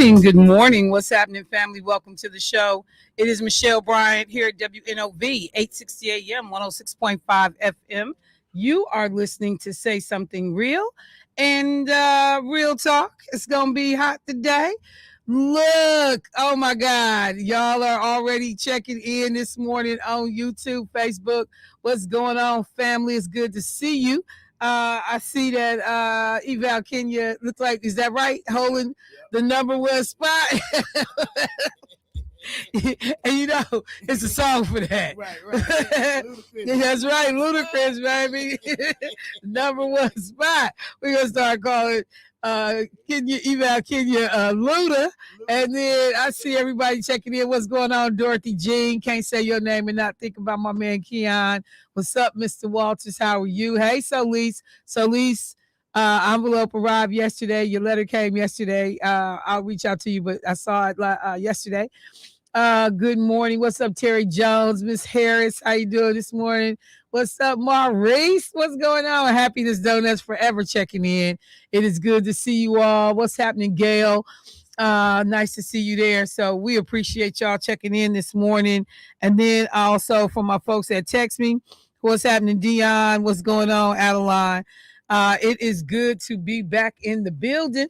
morning. Good morning. What's happening, family? Welcome to the show. It is Michelle Bryant here at WNOV, 860 AM, 106.5 FM. You are listening to Say Something Real and Real Talk. It's going to be hot today. Look, oh my God, y'all are already checking in this morning on YouTube, Facebook. What's going on, family? It's good to see you. I see that Eval Kenya looks like, is that right? Holding the number one spot. And you know, it's a song for that. Right. That's right, Ludacris, baby. Number one spot. We're going to start calling Kenya, Eval Kenya, Luda. And then I see everybody checking in. What's going on, Dorothy Jean? Can't say your name and not think about my man Keon. What's up, Mr. Walters? How are you? Hey, Solis. Envelope arrived yesterday. Your letter came yesterday. I'll reach out to you, but I saw it yesterday. Good morning. What's up, Terry Jones? Miss Harris, how you doing this morning? What's up, Maurice? What's going on? Happiness Donuts Forever checking in. It is good to see you all. What's happening, Gail? Nice to see you there. So we appreciate y'all checking in this morning. And then also from my folks that text me, what's happening, Dion? What's going on, Adeline? It is good to be back in the building.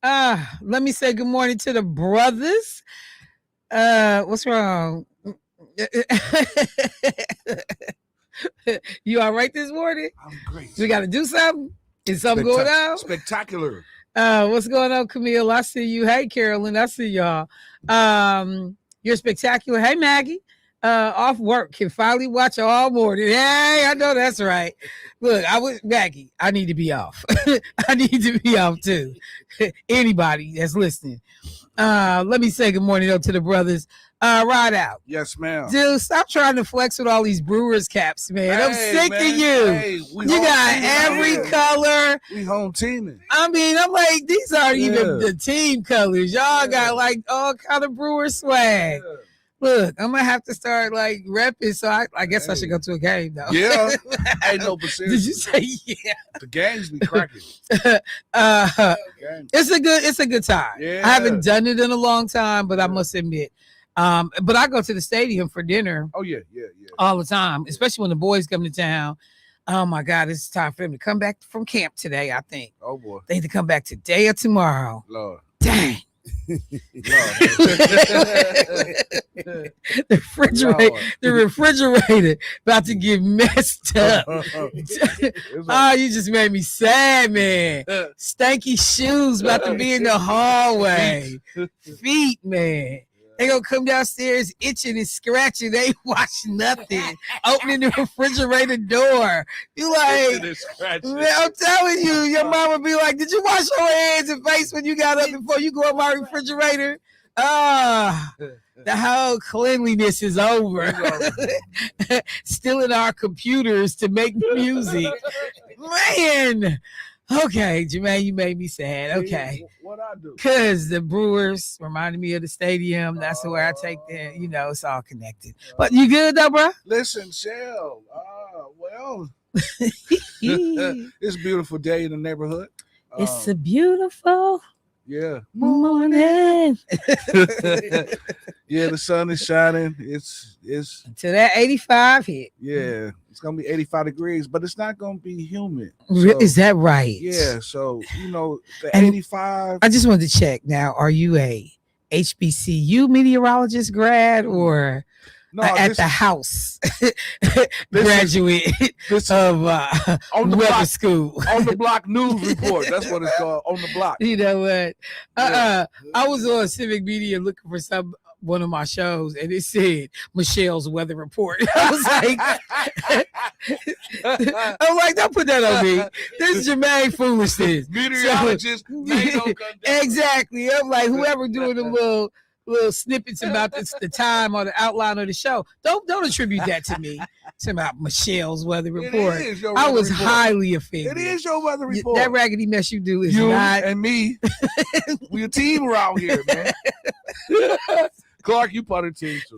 Let me say good morning to the brothers. What's wrong? You all right this morning? I'm great. We got to do something? Is something going on? Spectacular. What's going on, Camille? I see you. Hey, Carolyn. I see y'all. You're spectacular. Hey, Maggie. Off work. Can finally watch all morning. Hey, I know that's right. Look, Maggie, I need to be off. I need to be off too. Anybody that's listening. Let me say good morning though to the brothers. Ride out. Yes, ma'am. Dude, stop trying to flex with all these Brewers caps, man. I'm sick of you. Hey, you got every color. We home teaming. I mean, I'm like, these aren't even the team colors. Y'all got like all kind of Brewer swag. Yeah. Look, I'm gonna have to start like repping. So I guess I should go to a game though. Yeah. Hey, no, but seriously. Did you say yeah? The games be cracking. It's a good time. Yeah. I haven't done it in a long time, but I must admit. But I go to the stadium for dinner. Oh, yeah. All the time, especially when the boys come to town. Oh my God, it's time for them to come back from camp today, I think. Oh boy. They either come back today or tomorrow. Lord. Dang. The refrigerator about to get messed up. You just made me sad, man. Stanky shoes about to be in the hallway. Feet, man. They gonna come downstairs itching and scratching. They ain't wash nothing. Opening the refrigerator door. You like, man, I'm telling you, your mama be like, did you wash your hands and face when you got up before you go in my refrigerator? The whole cleanliness is over. Stealing our computers to make music. Man. Okay, Jermaine, you made me sad. Okay. What I do? Because the Brewers reminded me of the stadium. That's where I take them. You know, it's all connected. But you good though, bro? Listen, Shell. It's a beautiful day in the neighborhood. It's a beautiful morning. Yeah, the sun is shining. It's until that 85 hit. Yeah, it's gonna be 85 degrees, but it's not gonna be humid. So, is that right? Yeah, so the 85. I just wanted to check now. Are you a HBCU meteorologist grad or at the house graduate of on the weather block, school? On the block news report. That's what it's called. On the block. You know what? I was on Civic Media looking for one of my shows, and it said Michelle's weather report. I was like, I'm like, don't put that on me. This is Jermaine foolishness. Meteorologist. Exactly. I'm like, whoever doing the little snippets about the time or the outline of the show. Don't attribute that to me. It's about Michelle's weather report. I was highly offended. It is your weather report. That raggedy mess you do is you not. And me. We a team around here, man. Clark, you part of the team too.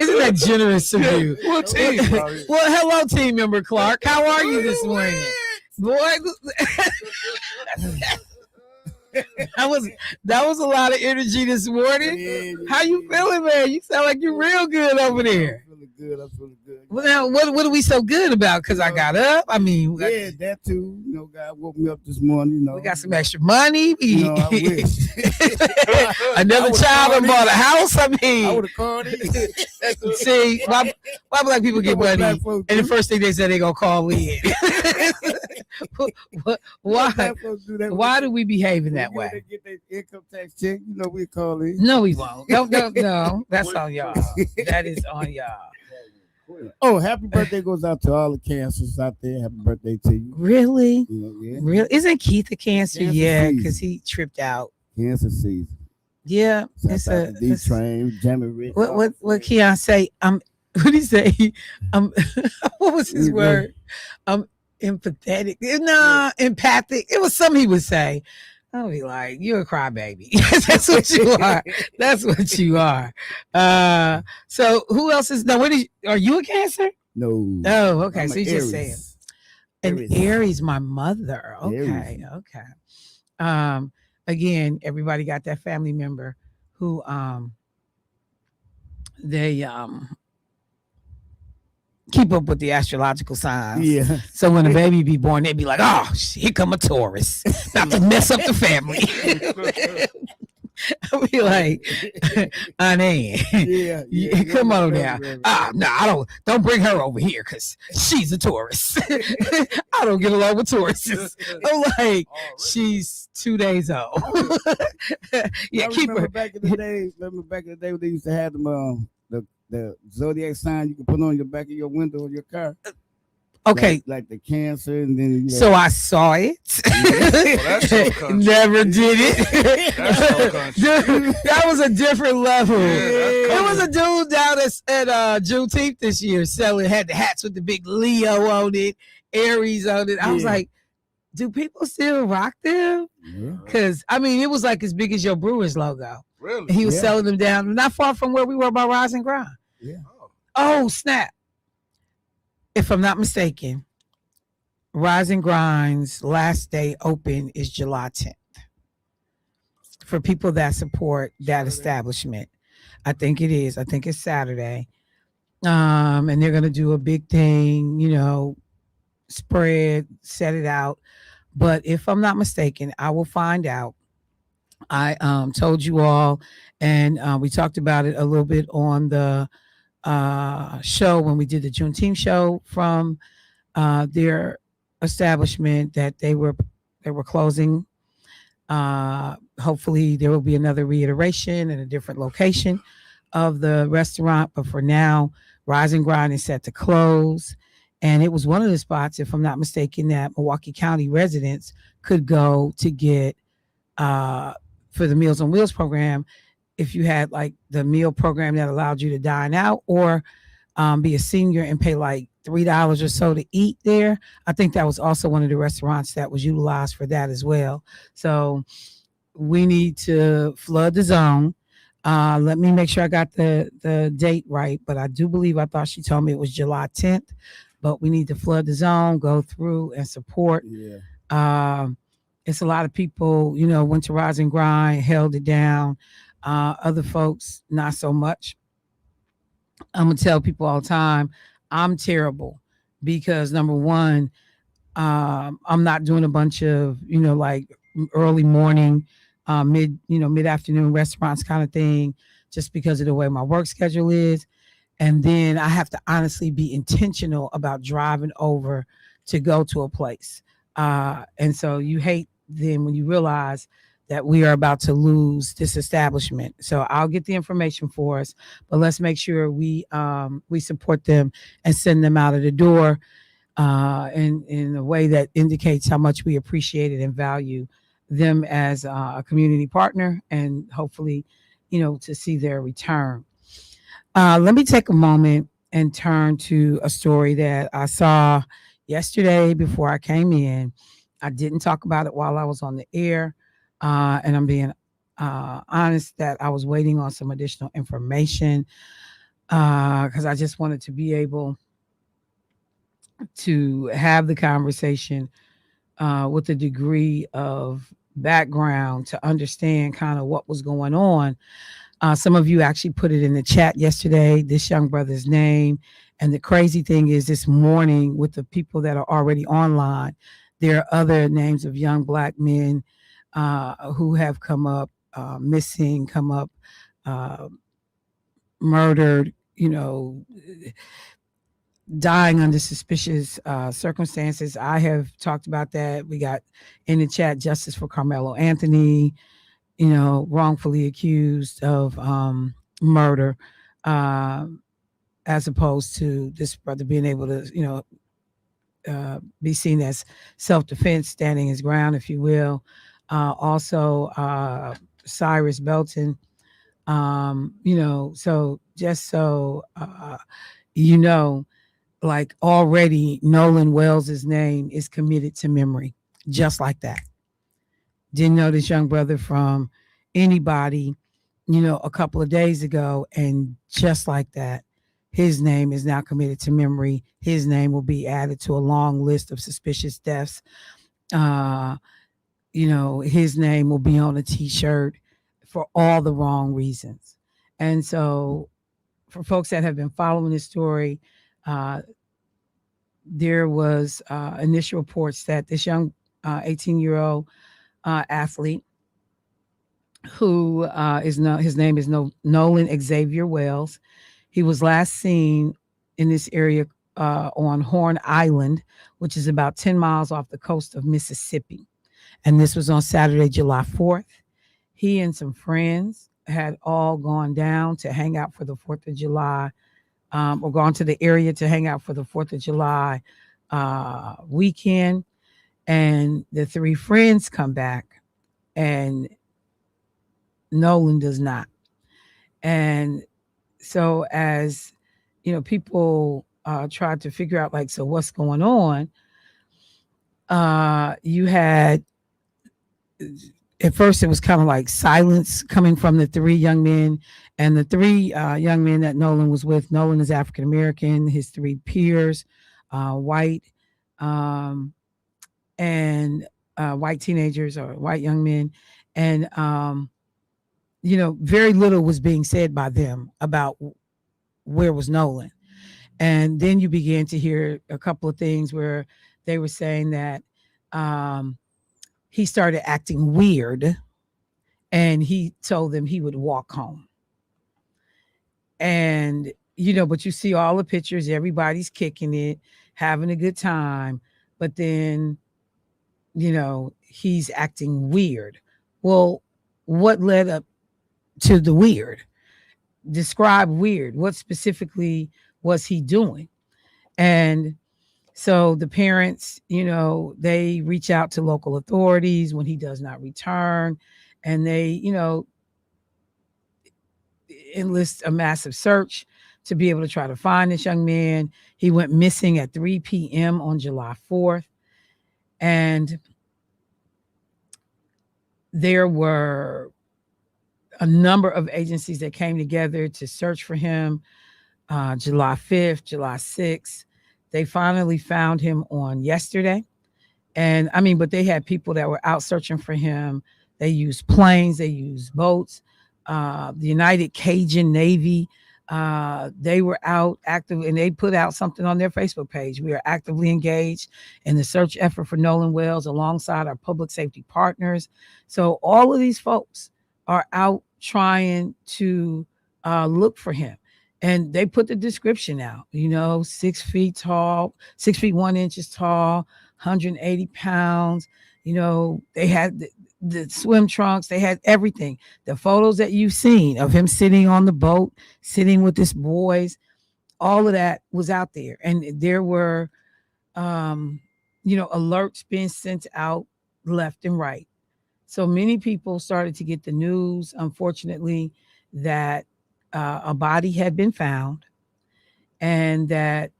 Isn't that generous of you? What team? Well, hello, team member Clark. How are you this morning? Boy. That was a lot of energy this morning. Yeah. How you feeling, man? You sound like you're real good over there. I'm feeling good. Well, now, what are we so good about? Because I got up. I mean, Yeah, that too. You know, God woke me up this morning. You know, we got some extra money. You know, I wish. Another child done bought a house. I I mean, would have called it. see, why black people get money? And the first thing they said they gonna call in. Why do we behave in that way? They get their income tax check. You know, we call in. No, we won't. No. That's on y'all. That is on y'all. Oh, happy birthday goes out to all the cancers out there. Happy birthday to you. Really? You know, yeah. Really? Isn't Keith a cancer? Cancer Yeah, season. because he tripped out. Cancer season. Yeah, It's a D-Train, Jamie Rich. What Keon say? What did he say? What was his word? Empathetic. No, empathic. It was something he would say. I'll be like, you're a crybaby. That's what you are. That's what you are. So who else is now? Are you a Cancer? No. Oh, okay. I'm So you just saying. And Aries, my mother. Okay, okay. Again, everybody got that family member who they keep up with the astrological signs. Yeah. So when a baby be born, they be like, "Oh, here come a Taurus, about to mess up the family." I'll be like, "Honey, come on now. No, I don't bring her over here because she's a Taurus. I don't get along with Tauruses." I'm like, she's 2 days old. Yeah, keep her. Remember back in the day when they used to have them the zodiac sign you can put on your back of your window of your car. Okay, like the Cancer, and then so I saw it. Never did it. That was a different level. It was a dude down at Juneteenth this year had the hats with the big Leo on it, Aries on it. I was like, do people still rock them? Because I mean, it was like as big as your Brewers logo. Really? And he was selling them down not far from where we were by Rise and Grind. Yeah. Oh, snap. If I'm not mistaken, Rise and Grind's last day open is July 10th. For people that support that establishment. I think it is. I think it's Saturday. And they're going to do a big thing, spread, set it out. But if I'm not mistaken, I will find out. I told you all, and we talked about it a little bit on the show when we did the Juneteenth show from their establishment that they were closing. Hopefully there will be another reiteration in a different location of the restaurant, but for now, Rise and Grind is set to close. And it was one of the spots, if I'm not mistaken, that Milwaukee County residents could go to get for the Meals on Wheels program. If you had like the meal program that allowed you to dine out or be a senior and pay like $3 or so to eat there. I think that was also one of the restaurants that was utilized for that as well. So we need to flood the zone. Let me make sure I got the date right, but I thought she told me it was July 10th, but we need to flood the zone, go through and support. Yeah. It's a lot of people, went to Rise and Grind, held it down. Other folks, not so much. I'm going to tell people all the time, I'm terrible because number one, I'm not doing a bunch of, like early morning, mid-afternoon restaurants kind of thing, just because of the way my work schedule is. And then I have to honestly be intentional about driving over to go to a place. And so you hate then when you realize that we are about to lose this establishment. So I'll get the information for us, but let's make sure we support them and send them out of the door in a way that indicates how much we appreciate it and value them as a community partner, and hopefully, to see their return. Let me take a moment and turn to a story that I saw yesterday before I came in. I didn't talk about it while I was on the air. And I'm being honest that I was waiting on some additional information because I just wanted to be able to have the conversation with a degree of background to understand kind of what was going on. Some of you actually put it in the chat yesterday, this young brother's name. And the crazy thing is, this morning, with the people that are already online, there are other names of young Black men who have come up missing, come up murdered, dying under suspicious circumstances. I have talked about that. We got in the chat justice for Carmelo Anthony, wrongfully accused of murder, as opposed to this brother being able to, be seen as self-defense, standing his ground, if you will. Also, Cyrus Belton, so just so like already Nolan Wells's name is committed to memory, just like that. Didn't know this young brother from anybody, a couple of days ago, and just like that, his name is now committed to memory. His name will be added to a long list of suspicious deaths. His name will be on a t-shirt for all the wrong reasons. And so for folks that have been following this story, there was initial reports that this young 18-year-old athlete, who his name is Nolan Xavier Wells. He was last seen in this area on Horn Island, which is about 10 miles off the coast of Mississippi. And this was on Saturday, July 4th. He and some friends had all gone down to hang out for the 4th of July, or gone to the area to hang out for the 4th of July weekend. And the three friends come back and Nolan does not. And so as, people tried to figure out, like, so what's going on? You had, at first it was kind of like silence coming from the three young men, and the three young men that Nolan was with. Nolan is African American. His three peers, white, and white teenagers or white young men, and very little was being said by them about where was Nolan. And then you began to hear a couple of things where they were saying that he started acting weird, and he told them he would walk home. And, but you see all the pictures, everybody's kicking it, having a good time. But then, he's acting weird. Well, what led up to the weird? Describe weird. What specifically was he doing? And so the parents, they reach out to local authorities when he does not return, and they, enlist a massive search to be able to try to find this young man. He went missing at 3 p.m. on July 4th. And there were a number of agencies that came together to search for him. July 5th, July 6th. They finally found him on yesterday. And but they had people that were out searching for him. They used planes, they used boats. The United Cajun Navy, they were out active, and they put out something on their Facebook page. We are actively engaged in the search effort for Nolan Wells alongside our public safety partners. So all of these folks are out trying to look for him. And they put the description out, 6 feet tall, 6 feet 1 inches tall, 180 pounds. They had the swim trunks, they had everything. The photos that you've seen of him sitting on the boat, sitting with his boys, all of that was out there. And there were, alerts being sent out left and right. So many people started to get the news, unfortunately, that a body had been found, and that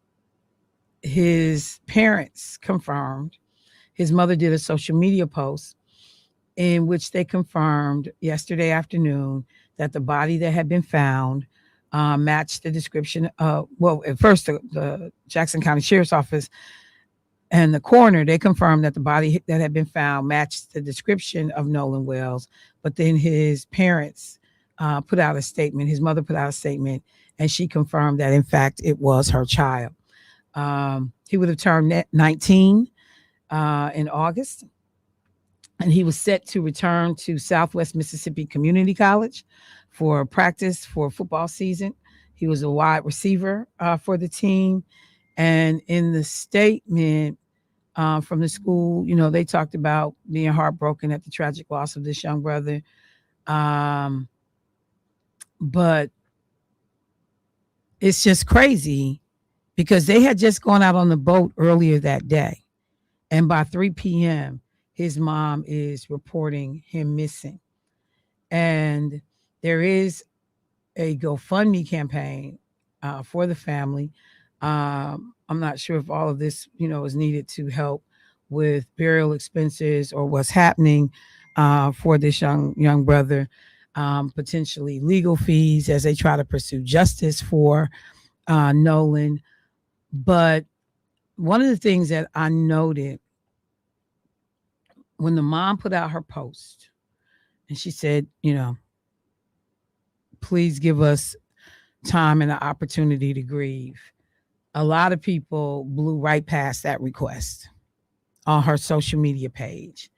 his parents confirmed. His mother did a social media post in which they confirmed yesterday afternoon that the body that had been found matched the description of, well, at first the Jackson County Sheriff's Office And the coroner, they confirmed that the body that had been found matched the description of Nolan Wells. But then his parents put out a statement. His mother put out a statement, and she confirmed that, in fact, it was her child. He would have turned 19 in August, and he was set to return to Southwest Mississippi Community College for practice for football season. He was a wide receiver for the team. And in the statement from the school, you know, they talked about being heartbroken at the tragic loss of this young brother. But it's just crazy because they had just gone out on the boat earlier that day. And by 3 p.m., his mom is reporting him missing. And there is a GoFundMe campaign for the family. I'm not sure if all of this, you know, is needed to help with burial expenses or what's happening for this young brother, potentially legal fees as they try to pursue justice for Nolan. But one of the things that I noted when the mom put out her post, and she said, you know, please give us time and an opportunity to grieve. A lot of people blew right past that request on her social media page.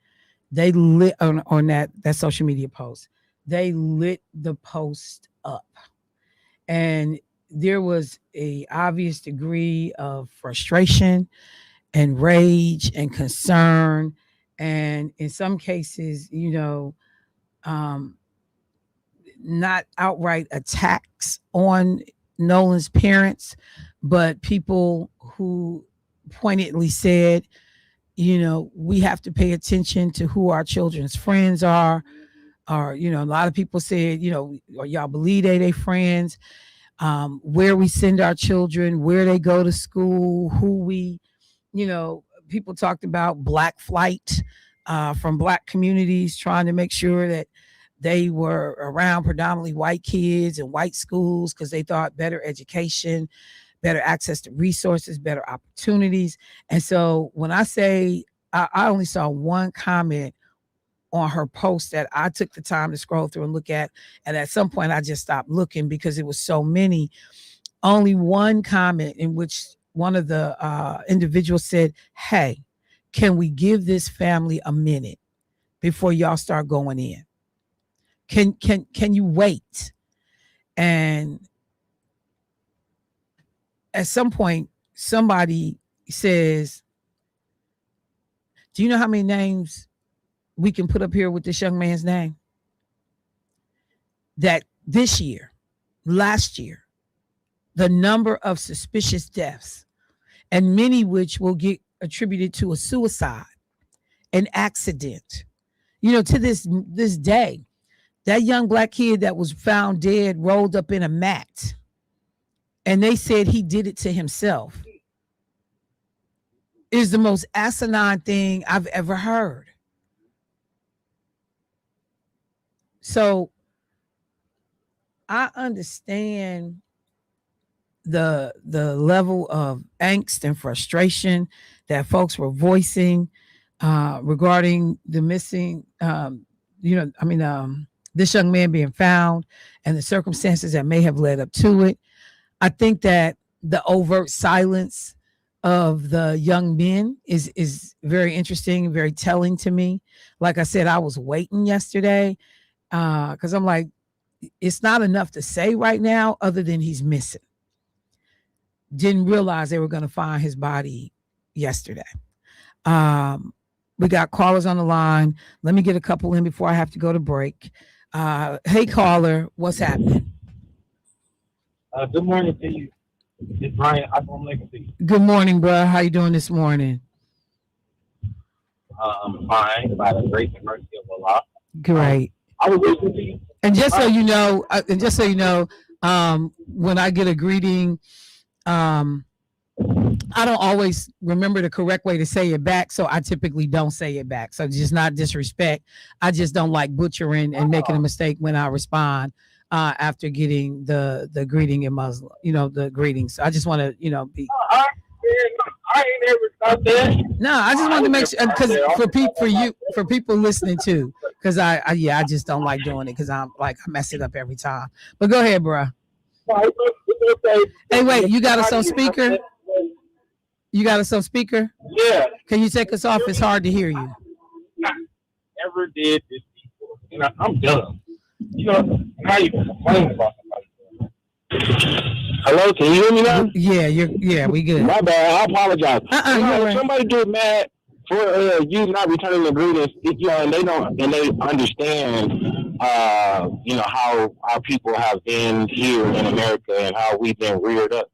They lit on that social media post. They lit the post up. And there was a obvious degree of frustration and rage and concern. And in some cases, you know, not outright attacks on Nolan's parents, but people who pointedly said, you know, we have to pay attention to who our children's friends are. Or, you know, a lot of people said, you know, y'all believe they friends, where we send our children, where they go to school, who we, you know, people talked about black flight from black communities, trying to make sure that they were around predominantly white kids and white schools because they thought better education, better access to resources, better opportunities. And so when I say I only saw one comment on her post that I took the time to scroll through and look at, and at some point I just stopped looking because it was so many. Only one comment in which one of the individuals said, hey, can we give this family a minute before y'all start going in? Can you wait? And at some point, somebody says, do you know how many names we can put up here with this young man's name? That this year, last year, the number of suspicious deaths, and many which will get attributed to a suicide, an accident. You know, to this day, that young black kid that was found dead, rolled up in a mat, and they said he did it to himself, is the most asinine thing I've ever heard. So I understand the level of angst and frustration that folks were voicing regarding the missing, this young man being found and the circumstances that may have led up to it. I think that the overt silence of the young men is very interesting and very telling to me. Like I said, I was waiting yesterday because I'm like, it's not enough to say right now other than he's missing. Didn't realize they were going to find his body yesterday. We got callers on the line. Let me get a couple in before I have to go to break. Hey, caller, what's happening? Good morning to you. It's Brian. I'm Legacy. Good morning, bro. How you doing this morning? I'm fine by the grace and mercy of Allah. Great. I was listening to you. And just so you know, when I get a greeting, I don't always remember the correct way to say it back, so I typically don't say it back. So just not disrespect. I just don't like butchering and making a mistake when I respond after getting the greeting in Muslim, the greetings. I just want to, be. I I ain't never thought that. No, I just wanted to make sure because for people listening too, because I just don't like doing it because I'm like I mess it up every time. But go ahead, bro. Hey, wait, you got us on speaker? You got us on speaker? Yeah. Can you take us off? It's hard to hear you. I never did this before. You know, I'm dumb. You know, how you complain about somebody? Hello, can you hear me now? Yeah, we good. My bad. I apologize. You're right. Somebody get mad for you not returning the greetings, you know, and they understand, you know, how our people have been here in America and how we've been reared up.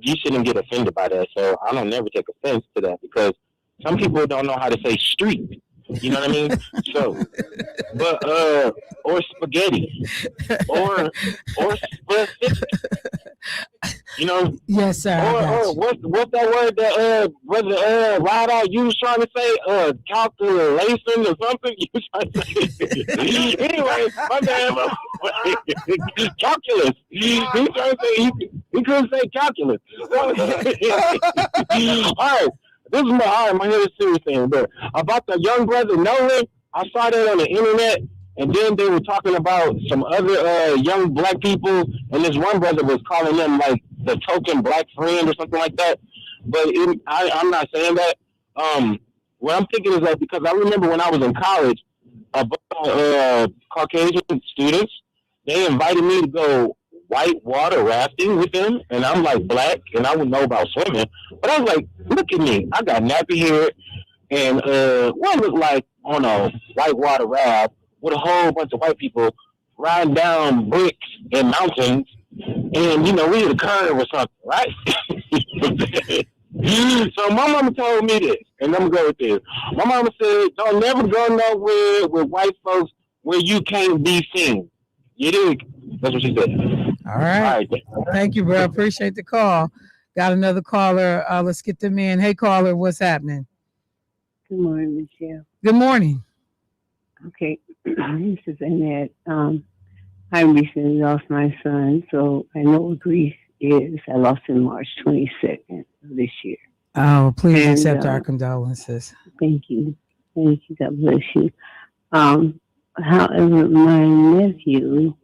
You shouldn't get offended by that. So I don't never take offense to that because some people don't know how to say street. You know what I mean? So, but or spaghetti, or specific. You know? Yes, sir. Or what's that word that brother Ride Out you was trying to say? Calculation or something? You was trying to say. Anyway, my bad. Calculus. He was trying to say he couldn't say calculus. All right. This is my head is serious thing, but about the young brother Nolan, I saw that on the internet, and then they were talking about some other young black people, and this one brother was calling them like the token black friend or something like that. But I'm not saying that. What I'm thinking is that because I remember when I was in college, a bunch of Caucasian students, they invited me to go white water rafting with them, and I'm like black, and I wouldn't know about swimming. But I was like, look at me, I got nappy hair, and what looked like on a white water raft with a whole bunch of white people riding down bricks and mountains, and you know we hit a curve or something, right? So my mama told me this, and I'm gonna go with this. My mama said, "Don't never go nowhere with white folks where you can't be seen." You dig? That's what she said. All right. Thank you, bro. Appreciate the call. Got another caller. Let's get them in. Hey, caller, what's happening? Good morning, Michelle. Good morning. Okay, this is Annette. I recently lost my son, so I know what grief is. I lost him March 22nd of this year. Oh, please accept our condolences. Thank you. Thank you. God bless you. However, my nephew,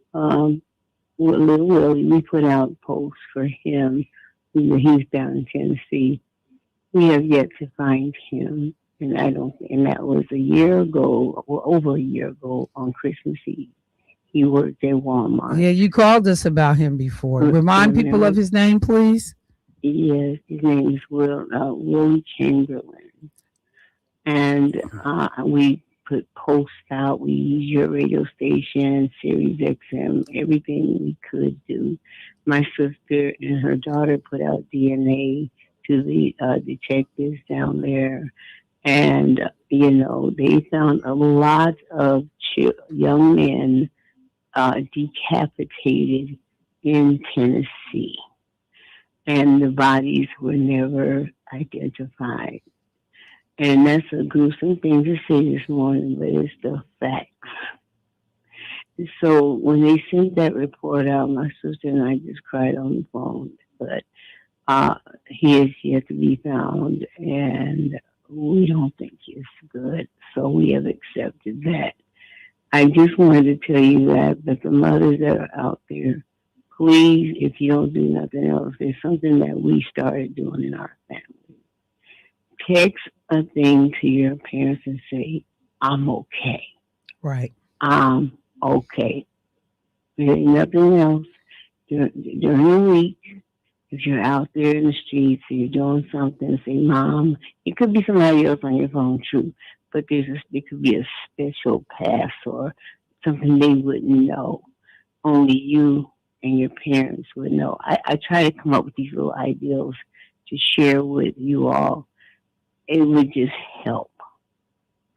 Little Willie, we put out posts for him. He's down in Tennessee. We have yet to find him, and that was a year ago, or over a year ago, on Christmas Eve. He worked at Walmart. Yeah, you called us about him before. Remind people of his name, please. Yes, his name is Willie Chamberlain, and we put posts out. We used your radio station, Sirius XM, everything we could do. My sister and her daughter put out DNA to the detectives down there. And, you know, they found a lot of young men decapitated in Tennessee. And the bodies were never identified. And that's a gruesome thing to say this morning, but it's the fact. So when they sent that report out, my sister and I just cried on the phone. But he is yet to be found, and we don't think it's good. So we have accepted that. I just wanted to tell you that, but the mothers that are out there, please, if you don't do nothing else, there's something that we started doing in our family. Text a thing to your parents and say, I'm okay. Right. I'm okay. There ain't nothing else. During the week, if you're out there in the streets and you're doing something, say, Mom, it could be somebody else on your phone, too, but there could be a special pass or something they wouldn't know. Only you and your parents would know. I try to come up with these little ideals to share with you all. It would just help.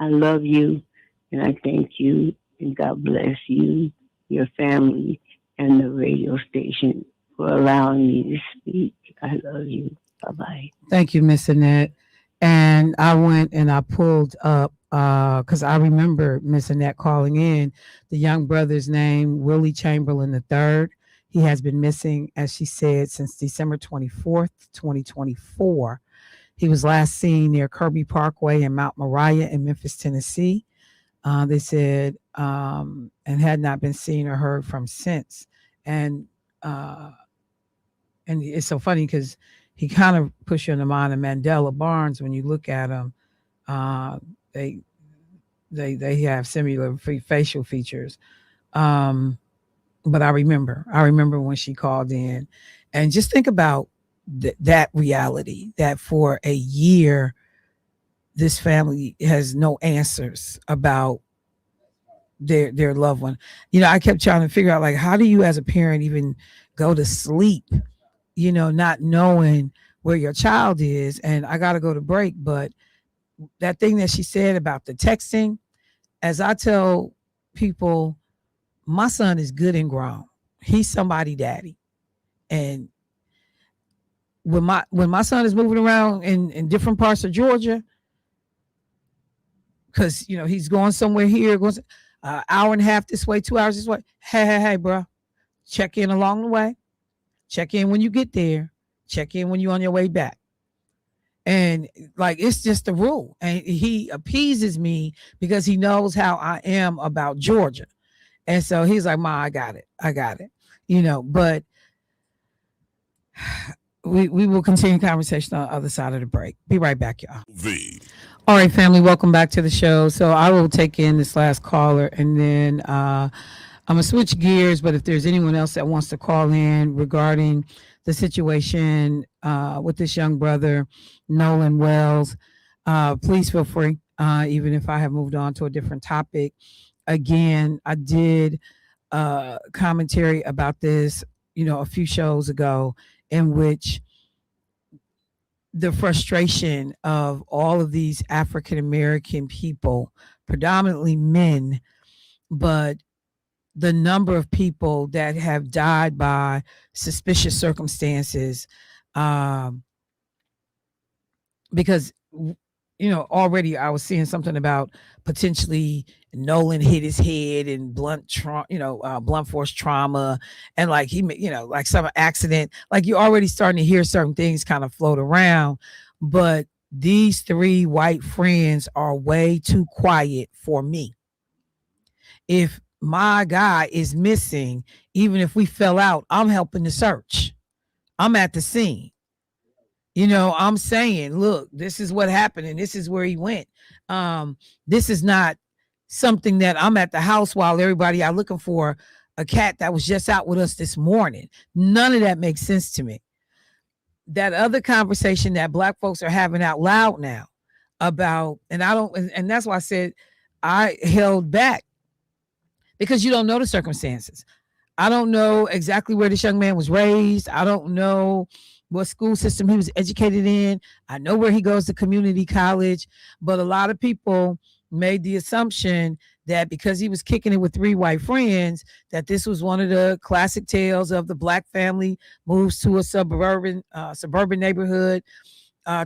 I love you, and I thank you, and God bless you, your family, and the radio station for allowing me to speak. I love you. Bye-bye. Thank you, Miss Annette. And I went and I pulled up, because I remember Miss Annette calling in, the young brother's name, Willie Chamberlain III. He has been missing, as she said, since December 24th, 2024. He was last seen near Kirby Parkway and Mount Moriah in Memphis, Tennessee. They said, and had not been seen or heard from since. And it's so funny because he kind of puts you in the mind of Mandela Barnes when you look at him. They have similar facial features. But I remember when she called in, and just think about that reality, that for a year, this family has no answers about their loved one. You know, I kept trying to figure out, like, how do you as a parent even go to sleep, you know, not knowing where your child is? And I got to go to break, but that thing that she said about the texting, as I tell people, my son is good and grown. He's somebody daddy. And when my son is moving around in different parts of Georgia, because, you know, he's going somewhere here, goes an hour and a half this way, 2 hours this way. Hey, bro, check in along the way. Check in when you get there. Check in when you're on your way back. And like, it's just the rule. And he appeases me because he knows how I am about Georgia. And so he's like, Ma, I got it. You know, but we will continue conversation on the other side of the break. Be right back, y'all. All right, family, welcome back to the show. So I will take in this last caller, and then I'm going to switch gears. But if there's anyone else that wants to call in regarding the situation with this young brother, Nolan Wells, please feel free, even if I have moved on to a different topic. Again, I did commentary about this, you know, a few shows ago, in which the frustration of all of these African-American people, predominantly men, but the number of people that have died by suspicious circumstances, because, you know, already I was seeing something about potentially Nolan hit his head and blunt force trauma, and like he, you know, like some accident. Like, you're already starting to hear certain things kind of float around. But these three white friends are way too quiet for me. If my guy is missing, even if we fell out, I'm helping the search. I'm at the scene. You know, I'm saying, look, this is what happened and this is where he went. This is not something that I'm at the house while everybody out looking for a cat that was just out with us this morning. None of that makes sense to me. That other conversation that Black folks are having out loud now about, and that's why I said I held back, because you don't know the circumstances. I don't know exactly where this young man was raised. I don't know what school system he was educated in. I know where he goes to community college, but a lot of people made the assumption that because he was kicking it with three white friends, that this was one of the classic tales of the Black family moves to a suburban neighborhood,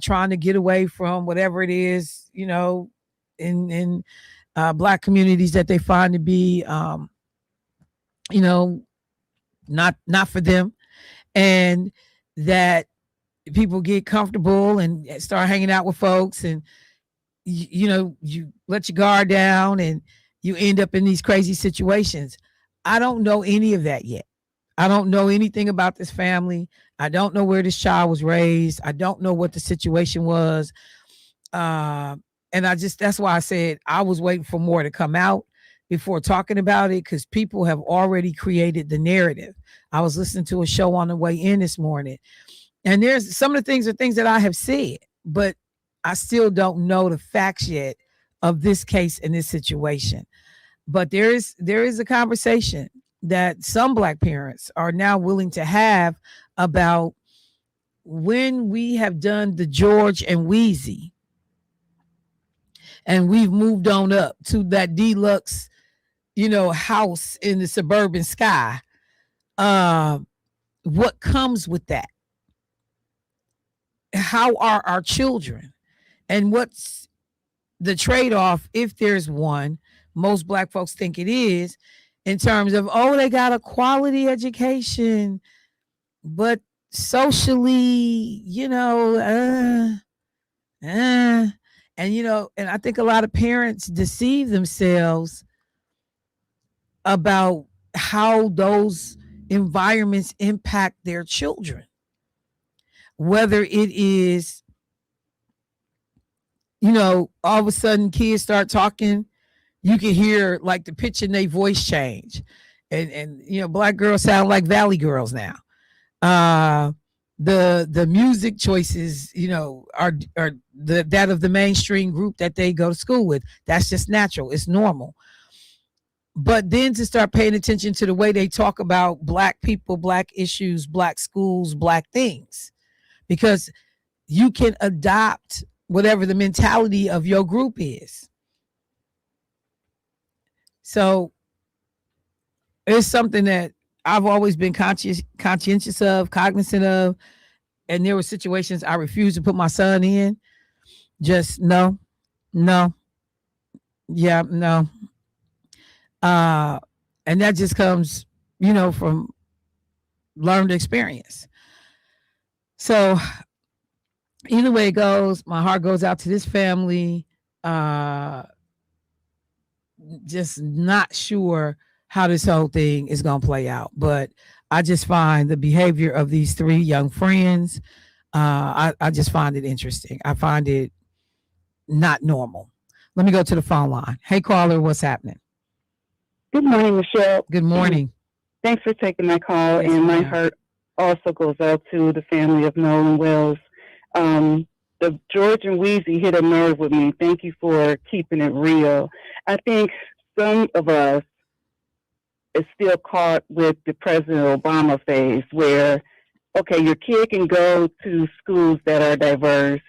trying to get away from whatever it is, you know, in Black communities that they find to be, you know, not for them. And that people get comfortable and start hanging out with folks, and you know, you let your guard down and you end up in these crazy situations. I don't know any of that yet. I don't know anything about this family. I don't know where this child was raised. I don't know what the situation was. And that's why I said I was waiting for more to come out before talking about it, because people have already created the narrative. I was listening to a show on the way in this morning, and there's some of the things are things that I have said, but I still don't know the facts yet of this case and this situation. But there is a conversation that some Black parents are now willing to have about when we have done the George and Wheezy, and we've moved on up to that deluxe, you know, house in the suburban sky. What comes with that? How are our children? And what's the trade-off, if there's one? Most Black folks think it is, in terms of, oh, they got a quality education, but socially, you know, And and I think a lot of parents deceive themselves about how those environments impact their children. Whether it is, all of a sudden kids start talking, you can hear like the pitch in their voice change. And black girls sound like valley girls now. The music choices, are that of the mainstream group that they go to school with. That's just natural. It's normal. But then to start paying attention to the way they talk about black people, black issues, black schools, black things, because you can adopt whatever the mentality of your group is. So it's something that I've always been conscientious of, cognizant of. And there were situations I refused to put my son in. Just no. Yeah, no. And that just comes, from learned experience. So either way it goes, my heart goes out to this family. Just not sure how this whole thing is going to play out. But I just find the behavior of these three young friends, I just find it interesting. I find it not normal. Let me go to the phone line. Hey, caller, what's happening? Good morning, Michelle. Good morning. Thanks for taking my call. Yes, and my ma'am. heart also goes out to the family of Nolan Wells. The George and Wheezy hit a nerve with me. Thank you for keeping it real. I think some of us is still caught with the President Obama phase where, okay, your kid can go to schools that are diverse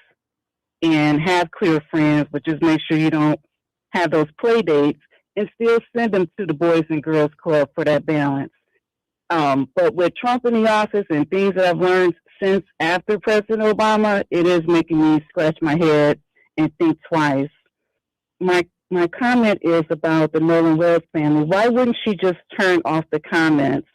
and have queer friends, but just make sure you don't have those play dates and still send them to the Boys and Girls Club for that balance. But with Trump in the office and things that I've learned since after President Obama, it is making me scratch my head and think twice. My comment is about the Nolan Wells family. Why wouldn't she just turn off the comments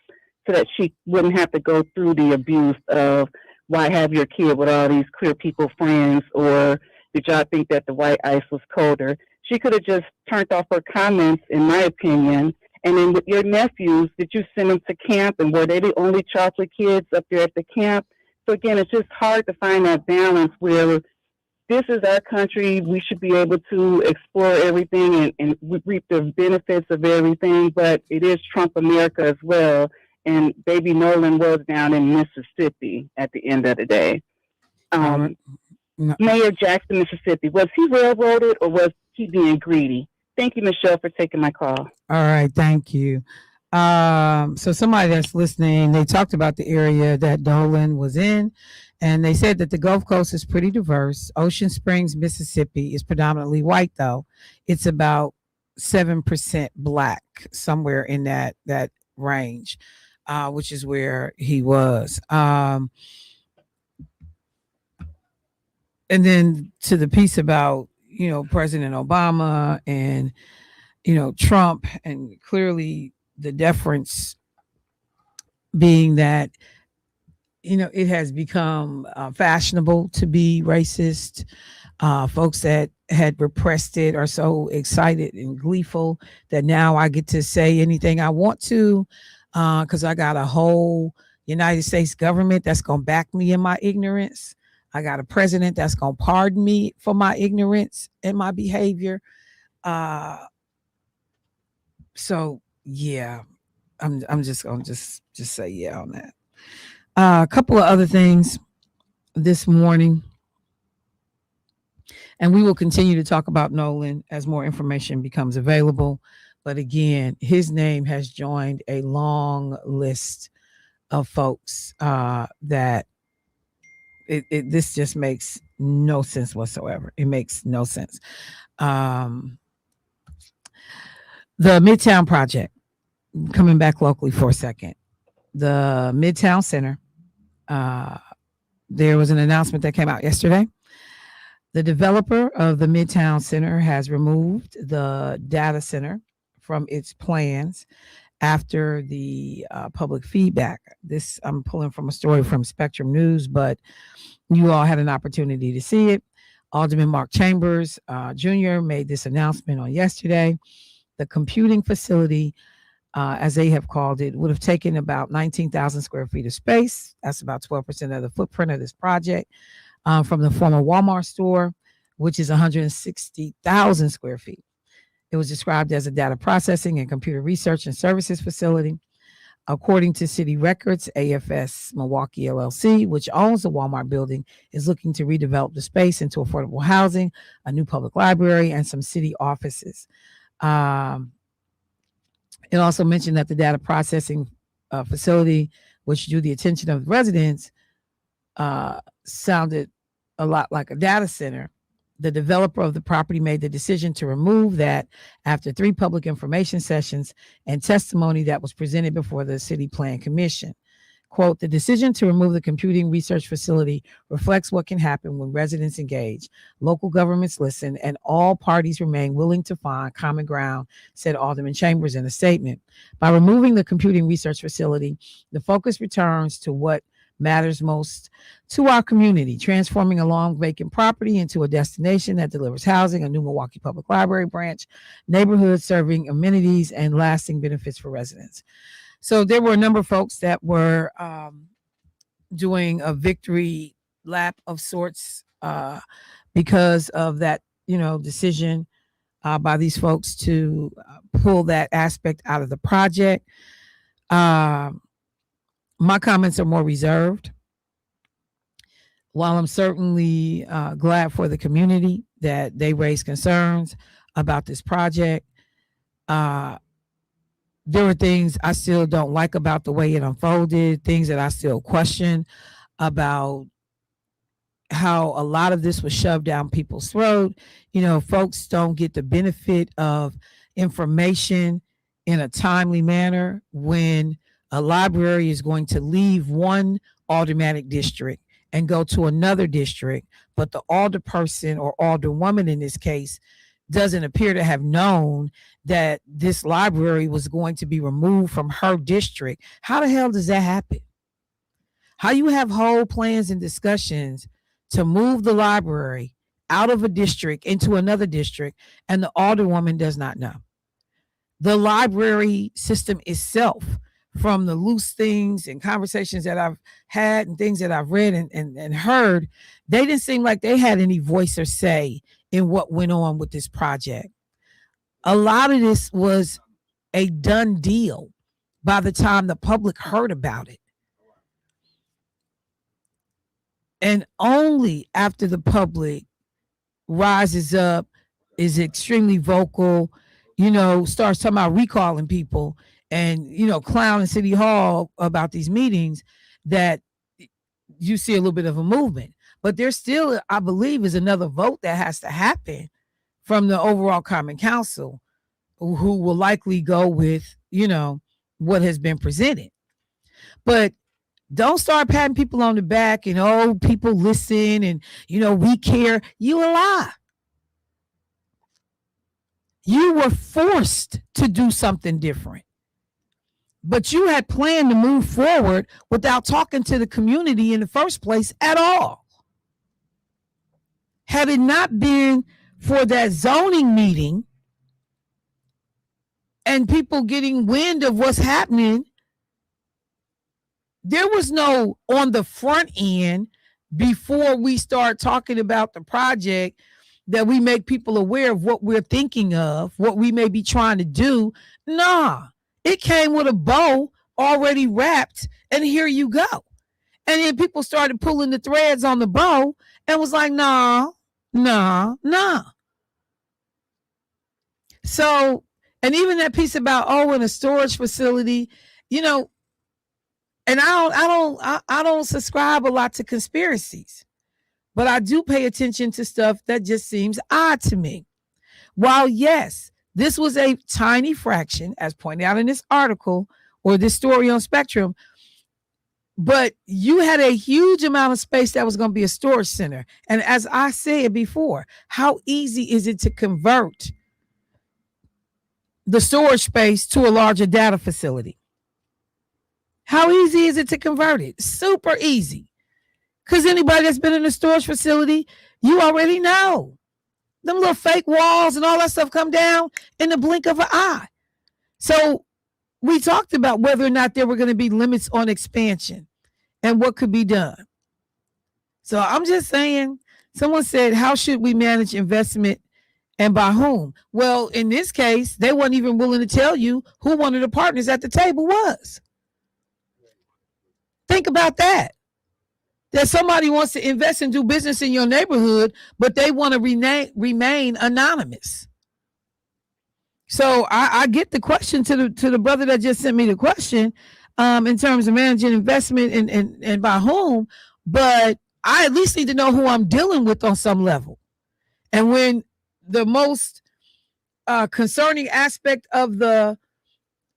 so that she wouldn't have to go through the abuse of why have your kid with all these queer people friends, or did y'all think that the white ice was colder? She could have just turned off her comments, in my opinion. And then with your nephews, did you send them to camp, and were they the only chocolate kids up there at the camp? So again, it's just hard to find that balance where this is our country. We should be able to explore everything and reap the benefits of everything, but it is Trump America as well. And baby Nolan was down in Mississippi at the end of the day. No. Mayor Jackson, Mississippi, was he railroaded or was he being greedy? Thank you, Michelle, for taking my call. All right, thank you. So somebody that's listening, they talked about the area that Nolan was in, and they said that the Gulf Coast is pretty diverse. Ocean Springs, Mississippi is predominantly white, though. It's about 7% black, somewhere in that range, which is where he was. And then to the piece about, President Obama and, Trump, and clearly the deference being that, it has become fashionable to be racist. Folks that had repressed it are so excited and gleeful that now I get to say anything I want to, because I got a whole United States government that's going to back me in my ignorance. I got a president that's going to pardon me for my ignorance and my behavior. So yeah, I'm just going to just say yeah on that. A couple of other things this morning, and we will continue to talk about Nolan as more information becomes available. But again, his name has joined a long list of folks that this just makes no sense whatsoever. It makes no sense. The Midtown project, coming back locally for a second, the Midtown Center, there was an announcement that came out yesterday. The developer of the Midtown Center has removed the data center from its plans after the public feedback. This I'm pulling from a story from Spectrum News, but you all had an opportunity to see it. Alderman Mark Chambers Jr. made this announcement on yesterday. The computing facility, as they have called it, would have taken about 19,000 square feet of space. That's about 12% of the footprint of this project, from the former Walmart store, which is 160,000 square feet. It was described as a data processing and computer research and services facility. According to city records, AFS Milwaukee LLC, which owns the Walmart building, is looking to redevelop the space into affordable housing, a new public library, and some city offices. It also mentioned that the data processing facility, which drew the attention of residents, sounded a lot like a data center. The developer of the property made the decision to remove that after 3 public information sessions and testimony that was presented before the City Plan Commission. Quote, the decision to remove the computing research facility reflects what can happen when residents engage, local governments listen, and all parties remain willing to find common ground, said Alderman Chambers in a statement. By removing the computing research facility, the focus returns to what matters most to our community, transforming a long vacant property into a destination that delivers housing, a new Milwaukee Public Library branch, neighborhoods serving amenities, and lasting benefits for residents. So there were a number of folks that were doing a victory lap of sorts because of that, decision by these folks to pull that aspect out of the project. My comments are more reserved. While I'm certainly glad for the community that they raised concerns about this project, there were things I still don't like about the way it unfolded, things that I still question about how a lot of this was shoved down people's throat. Folks don't get the benefit of information in a timely manner when a library is going to leave one aldermanic district and go to another district, but the alderperson or alderwoman in this case doesn't appear to have known that this library was going to be removed from her district. How the hell does that happen? How you have whole plans and discussions to move the library out of a district into another district and the alderwoman does not know? The library system itself, from the loose things and conversations that I've had and things that I've read and heard, they didn't seem like they had any voice or say in what went on with this project. A lot of this was a done deal by the time the public heard about it. And only after the public rises up, is extremely vocal, starts talking about recalling people and, clowning City Hall about these meetings, that you see a little bit of a movement. But there still, I believe, is another vote that has to happen from the overall Common Council, who will likely go with, what has been presented. But don't start patting people on the back and, people listen and, we care. You a lie. You were forced to do something different. But you had planned to move forward without talking to the community in the first place at all. Had it not been for that zoning meeting and people getting wind of what's happening, there was no on the front end before we start talking about the project that we make people aware of what we're thinking of, what we may be trying to do. Nah. It came with a bow already wrapped, and here you go. And then people started pulling the threads on the bow and was like, nah. So, and even that piece about, in a storage facility, and I don't subscribe a lot to conspiracies, but I do pay attention to stuff that just seems odd to me. While yes, this was a tiny fraction, as pointed out in this article or this story on Spectrum, but you had a huge amount of space that was going to be a storage center. And as I said before, how easy is it to convert the storage space to a larger data facility? How easy is it to convert it? Super easy. Because anybody that's been in a storage facility, You already know. Them little fake walls and all that stuff come down in the blink of an eye. So we talked about whether or not there were going to be limits on expansion and what could be done. So I'm just saying, someone said, how should we manage investment and by whom? Well, in this case, they weren't even willing to tell you who one of the partners at the table was. Think about that. That somebody wants to invest and do business in your neighborhood, but they want to remain anonymous. So I get the question to the brother that just sent me the question in terms of managing investment and by whom, but I at least need to know who I'm dealing with on some level. And when the most concerning aspect of the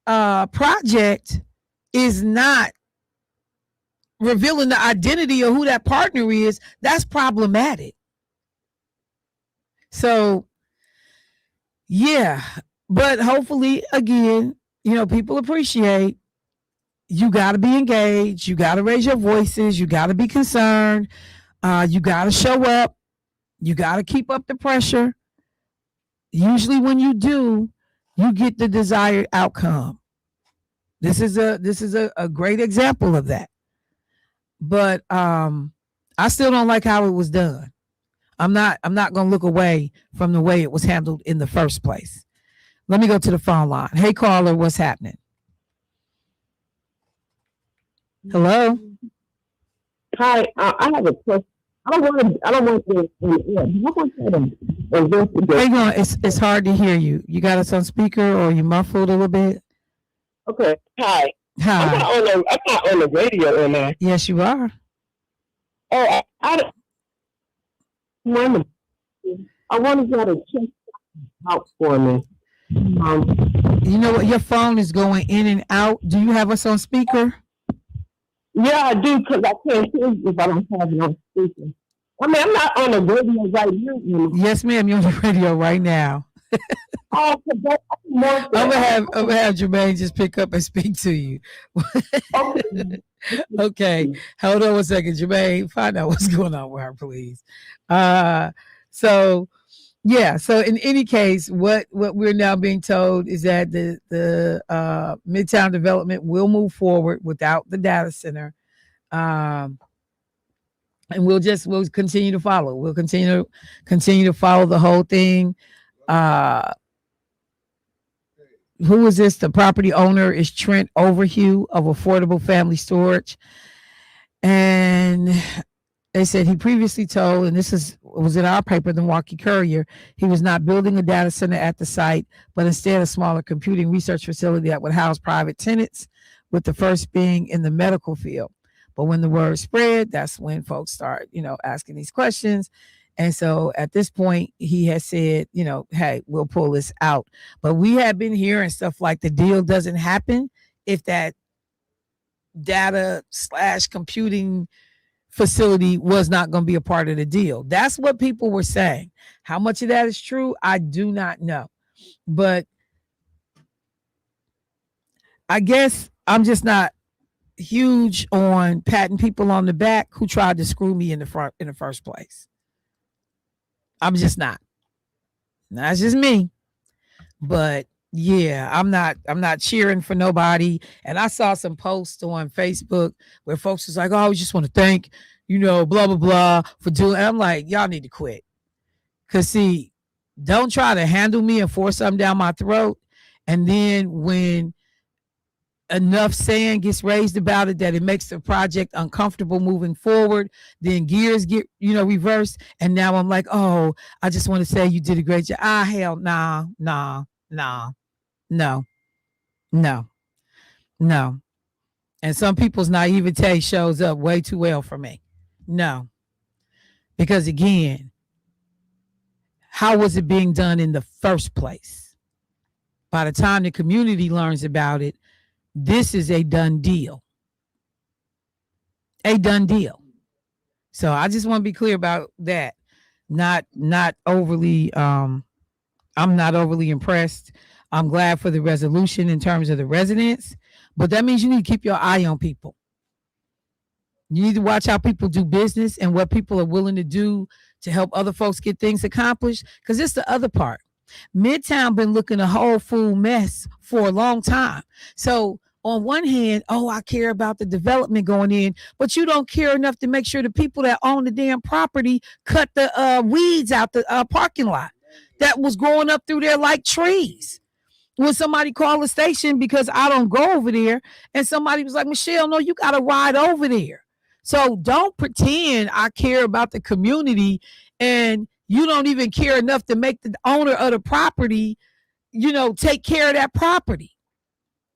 project is not revealing the identity of who that partner is, that's problematic. So, yeah, but hopefully, again, people appreciate you got to be engaged. You got to raise your voices. You got to be concerned. You got to show up. You got to keep up the pressure. Usually when you do, you get the desired outcome. This is a great example of that. But I still don't like how it was done. I'm not going to look away from the way it was handled in the first place. Let me go to the phone line. Hey, caller, what's happening? Hello? Hi, I have a question. I don't want to investigate. Hang on, it's hard to hear you. You got us on speaker or you muffled a little bit? Okay. Hi. Hi. I'm not on the radio in there. Yes, you are. Oh, I wanted y'all to check out for me. You know what? Your phone is going in and out. Do you have us on speaker? Yeah, I do, because I can't hear you if I don't have it on speaker. I mean, I'm not on the radio right now. Yes, ma'am. You're on the radio right now. Oh, I'm gonna have Jermaine just pick up and speak to you. Okay. Okay, hold on 1 second, Jermaine. Find out what's going on with her, please. So in any case, what we're now being told is that the Midtown development will move forward without the data center, and we'll continue to follow. We'll continue to follow the whole thing. Who is this? The property owner is Trent Overhue of Affordable Family Storage. And they said he previously told, and this was in our paper, the Milwaukee Courier, he was not building a data center at the site, but instead a smaller computing research facility that would house private tenants, with the first being in the medical field. But when the word spread, that's when folks start, asking these questions. And so at this point, he has said, hey, we'll pull this out. But we have been hearing stuff like the deal doesn't happen if that data/computing facility was not going to be a part of the deal. That's what people were saying. How much of that is true, I do not know. But I guess I'm just not huge on patting people on the back who tried to screw me in the first place. I'm just not. That's just me. But yeah, I'm not cheering for nobody. And I saw some posts on Facebook where folks was like, oh, we just want to thank, blah, blah, blah for doing. And I'm like, y'all need to quit. Cause see, don't try to handle me and force something down my throat. And then when enough sand gets raised about it that it makes the project uncomfortable moving forward, then gears get reversed, and now I'm like, oh, I just want to say you did a great job. Hell no. And some people's naivete shows up way too well for me. No, because again, how was it being done in the first place? By the time the community learns about it, this is a done deal. A done deal. So I just want to be clear about that. Not overly, I'm not overly impressed. I'm glad for the resolution in terms of the residents, but that means you need to keep your eye on people. You need to watch how people do business and what people are willing to do to help other folks get things accomplished. Because it's the other part. Midtown been looking a whole fool mess for a long time. So on one hand, I care about the development going in, but you don't care enough to make sure the people that own the damn property cut the weeds out the parking lot that was growing up through there like trees. When somebody called the station because I don't go over there, and somebody was like, Michelle, no, you got to ride over there. So don't pretend I care about the community and you don't even care enough to make the owner of the property, take care of that property.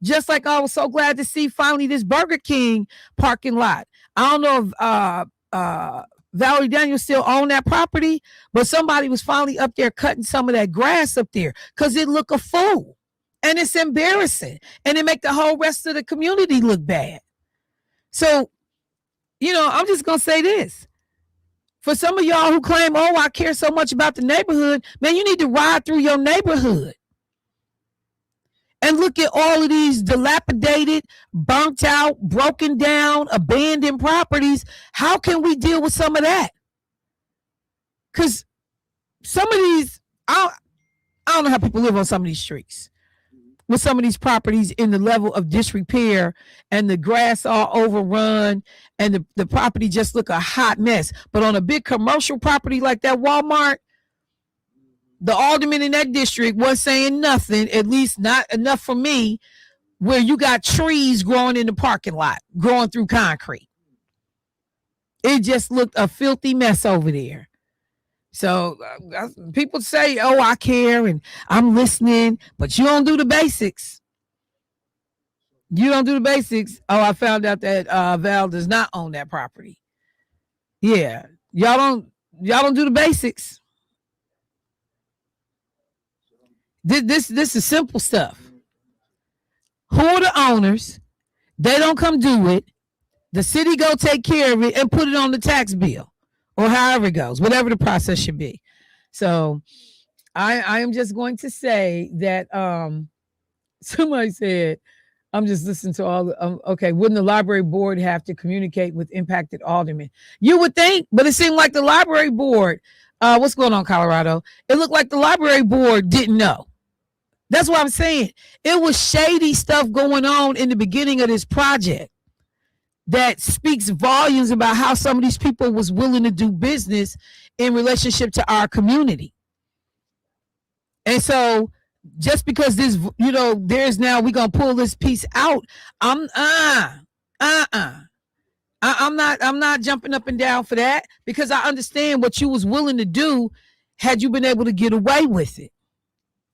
Just like I was so glad to see finally this Burger King parking lot. I don't know if Valerie Daniels still own that property, but somebody was finally up there cutting some of that grass up there because it look a fool. And it's embarrassing. And it make the whole rest of the community look bad. So, I'm just going to say this. For some of y'all who claim, I care so much about the neighborhood, man, you need to ride through your neighborhood and look at all of these dilapidated, burnt out, broken down, abandoned properties. How can we deal with some of that? Because some of these, I don't know how people live on some of these streets with some of these properties in the level of disrepair and the grass all overrun and the property just look a hot mess. But on a big commercial property like that Walmart, the alderman in that district was saying nothing, at least not enough for me, where you got trees growing in the parking lot, growing through concrete. It just looked a filthy mess over there. So people say, I care and I'm listening, but you don't do the basics. You don't do the basics. I found out that Val does not own that property. Yeah. Y'all don't do the basics. This is simple stuff. Who are the owners? They don't come do it. The city go take care of it and put it on the tax bill. Or however it goes, whatever the process should be. So I am just going to say that somebody said, I'm just listening to all, okay, wouldn't the library board have to communicate with impacted aldermen? You would think, but it seemed like the library board, what's going on, Colorado? It looked like the library board didn't know. That's what I'm saying. It was shady stuff going on in the beginning of this project that speaks volumes about how some of these people was willing to do business in relationship to our community. And so just because this, there's now, we're going to pull this piece out. I'm not jumping up and down for that because I understand what you was willing to do had you been able to get away with it.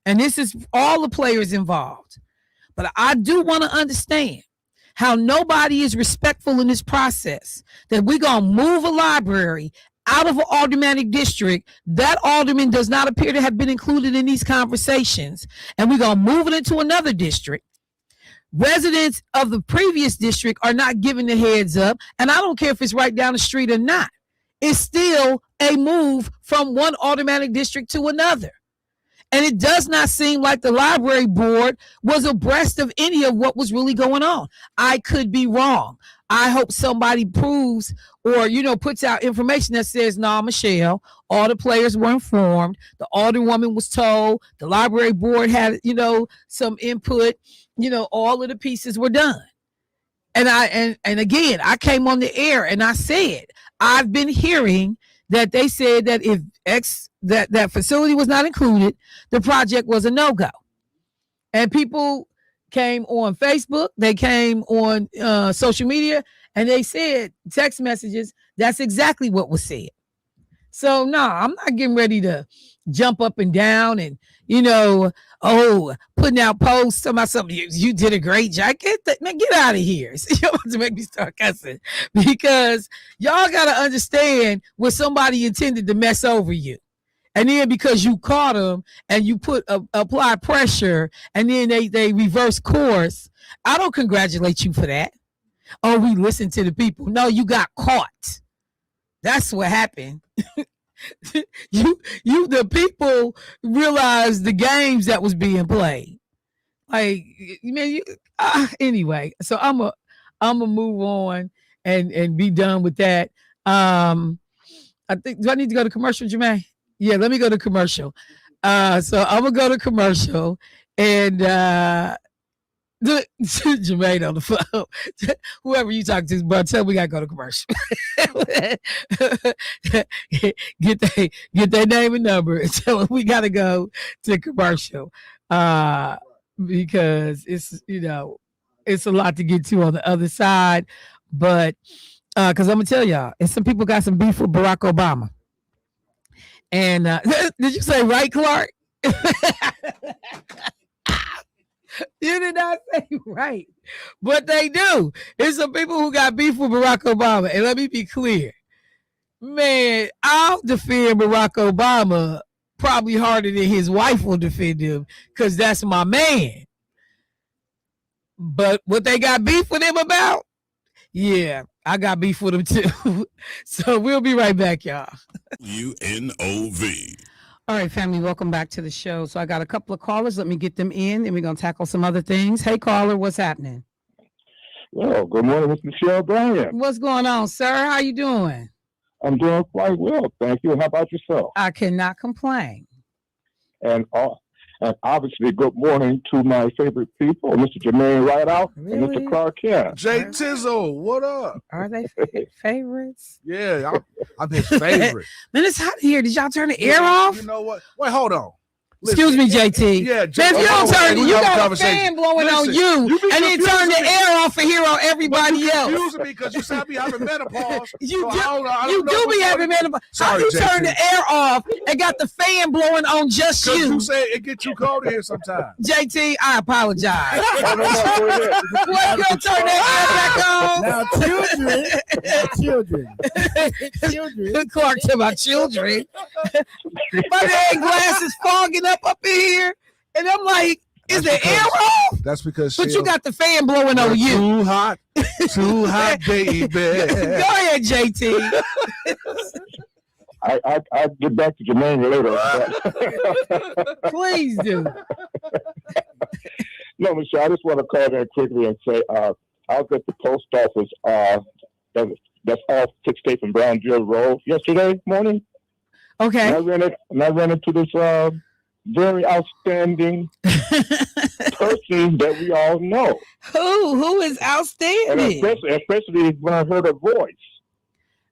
And this is all the players involved. But I do want to understand how nobody is respectful in this process, that we're going to move a library out of an aldermanic district. That alderman does not appear to have been included in these conversations. And we're going to move it into another district. Residents of the previous district are not given the heads up. And I don't care if it's right down the street or not. It's still a move from one aldermanic district to another. And it does not seem like the library board was abreast of any of what was really going on. I could be wrong. I hope somebody proves or, puts out information that says, nah, Michelle, all the players were informed. The alderwoman was told. The library board had, some input. All of the pieces were done. And again, I came on the air and I said, I've been hearing that they said that if that facility was not included, the project was a no-go. And people came on Facebook, they came on social media, and they said, text messages, that's exactly what was said. So no, I'm not getting ready to jump up and down and, putting out posts about something. You did a great job. Get out of here. You're about to make me start cussing because y'all got to understand when somebody intended to mess over you. And then because you caught them and you apply pressure and then they reverse course, I don't congratulate you for that. Oh, we listened to the people. No, you got caught. That's what happened. The people realized the games that was being played. Like, anyway, so I'm a move on and be done with that. I think, do I need to go to commercial, Jermaine? Yeah, let me go to commercial. So I'm gonna go to commercial and Jermaine on the phone. Whoever you talk to, bro, tell me we gotta go to commercial. get their name and number and tell them we gotta go to commercial. Because it's it's a lot to get to on the other side. But because I'm gonna tell y'all, and some people got some beef with Barack Obama. And did you say right, Clark? You did not say right, but they do. There's some people who got beef with Barack Obama, and let me be clear, man. I'll defend Barack Obama probably harder than his wife will defend him because that's my man. But what they got beef with him about? Yeah, I got beef with him too. So we'll be right back, y'all. WNOV. All right, family, welcome back to the show. So I got a couple of callers. Let me get them in, and we're going to tackle some other things. Hey, caller, what's happening? Well, good morning, Mr. Michelle Bryan. What's going on, sir? How you doing? I'm doing quite well, thank you. How about yourself? I cannot complain. And obviously, good morning to my favorite people, Mr. Jermaine Rideout and Really? Mr. Clark Kent. Jay Tizzle, what up? Are they favorites? Yeah, I'm his favorite. Man, it's hot here. Did y'all turn the air off? You know what? Wait, hold on. Excuse me, JT. Yeah, Man, if you don't turn it, you got a fan blowing on you, and then turn the air off and hear on everybody else. Confusing me because you said I be having menopause. You So do be having menopause. How Sorry, you JT. turn the air off and got the fan blowing on just Because you? you say it gets you cold here sometimes. JT, I apologize. No, go ahead. What, you gonna turn that air back on? Children. Clark to my children. My dang glass is fogging up in here, and I'm like, is the air off? That's because But you got the fan blowing on you. Too hot, baby. Go ahead, JT. I get back to Jermaine later. Please do. No, Michelle, I just want to call in quickly and say I was at the post office that's off 6th State and Brown Jill Road yesterday morning. Okay. And I ran into this very outstanding person that we all know. Who is And outstanding? especially when I heard her voice.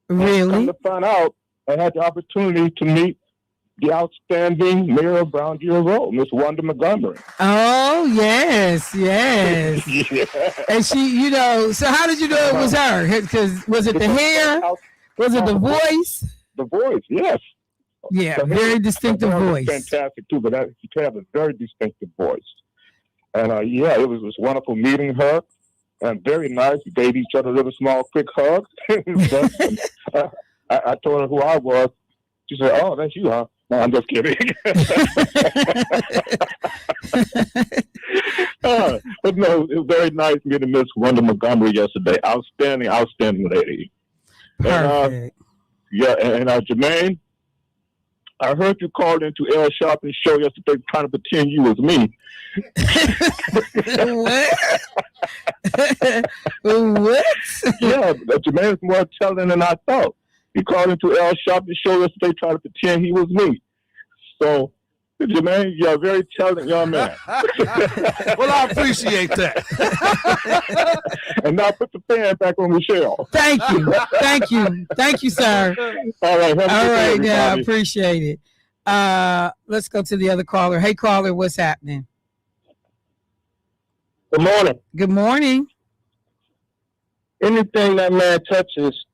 Come Really? to find out, I had the opportunity to meet the outstanding mayor of Brown Jill Road, Miss Wanda Montgomery. Oh, yes. Yeah. And she, so how did you know it was her? Because was it the hair? Was it the voice? The voice, yes. Yeah, The hair- very distinctive her hair was voice. fantastic too, but she had a very distinctive voice. And it was wonderful meeting her, and very nice. We gave each other a little small, quick hug. I told her who I was. She said, "Oh, that's you, huh?" No, I'm just kidding. But no, it was very nice meeting Miss Wanda Montgomery yesterday. Outstanding lady. Perfect. And Jermaine, I heard you called into L Sharpton's show yesterday trying to pretend you was me. What? What? Yeah, Jermaine's more telling than I thought. He called into L Sharpton's show yesterday trying to pretend he was me. So, Jermaine, you're a very talented young man. Well, I appreciate that. And now put the fan back on Michelle. Thank you, sir. All right, have a good day, All right, now I everybody. appreciate it. Let's go to the other caller. Hey, caller, what's happening? Good morning. Good morning. Anything that man touches,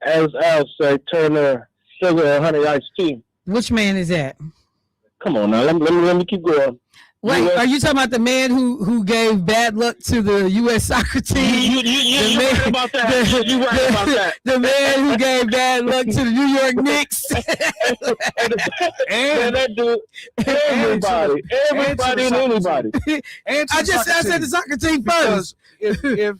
as Al say, turn to sugar and honey iced tea. Which man is that? Come on now, let me keep going. Wait, are you talking about the man who gave bad luck to the U.S. soccer team? You right about that. You right about that. The man who gave bad luck to the New York Knicks. And that dude, everybody and anybody. I said the soccer team first. Because if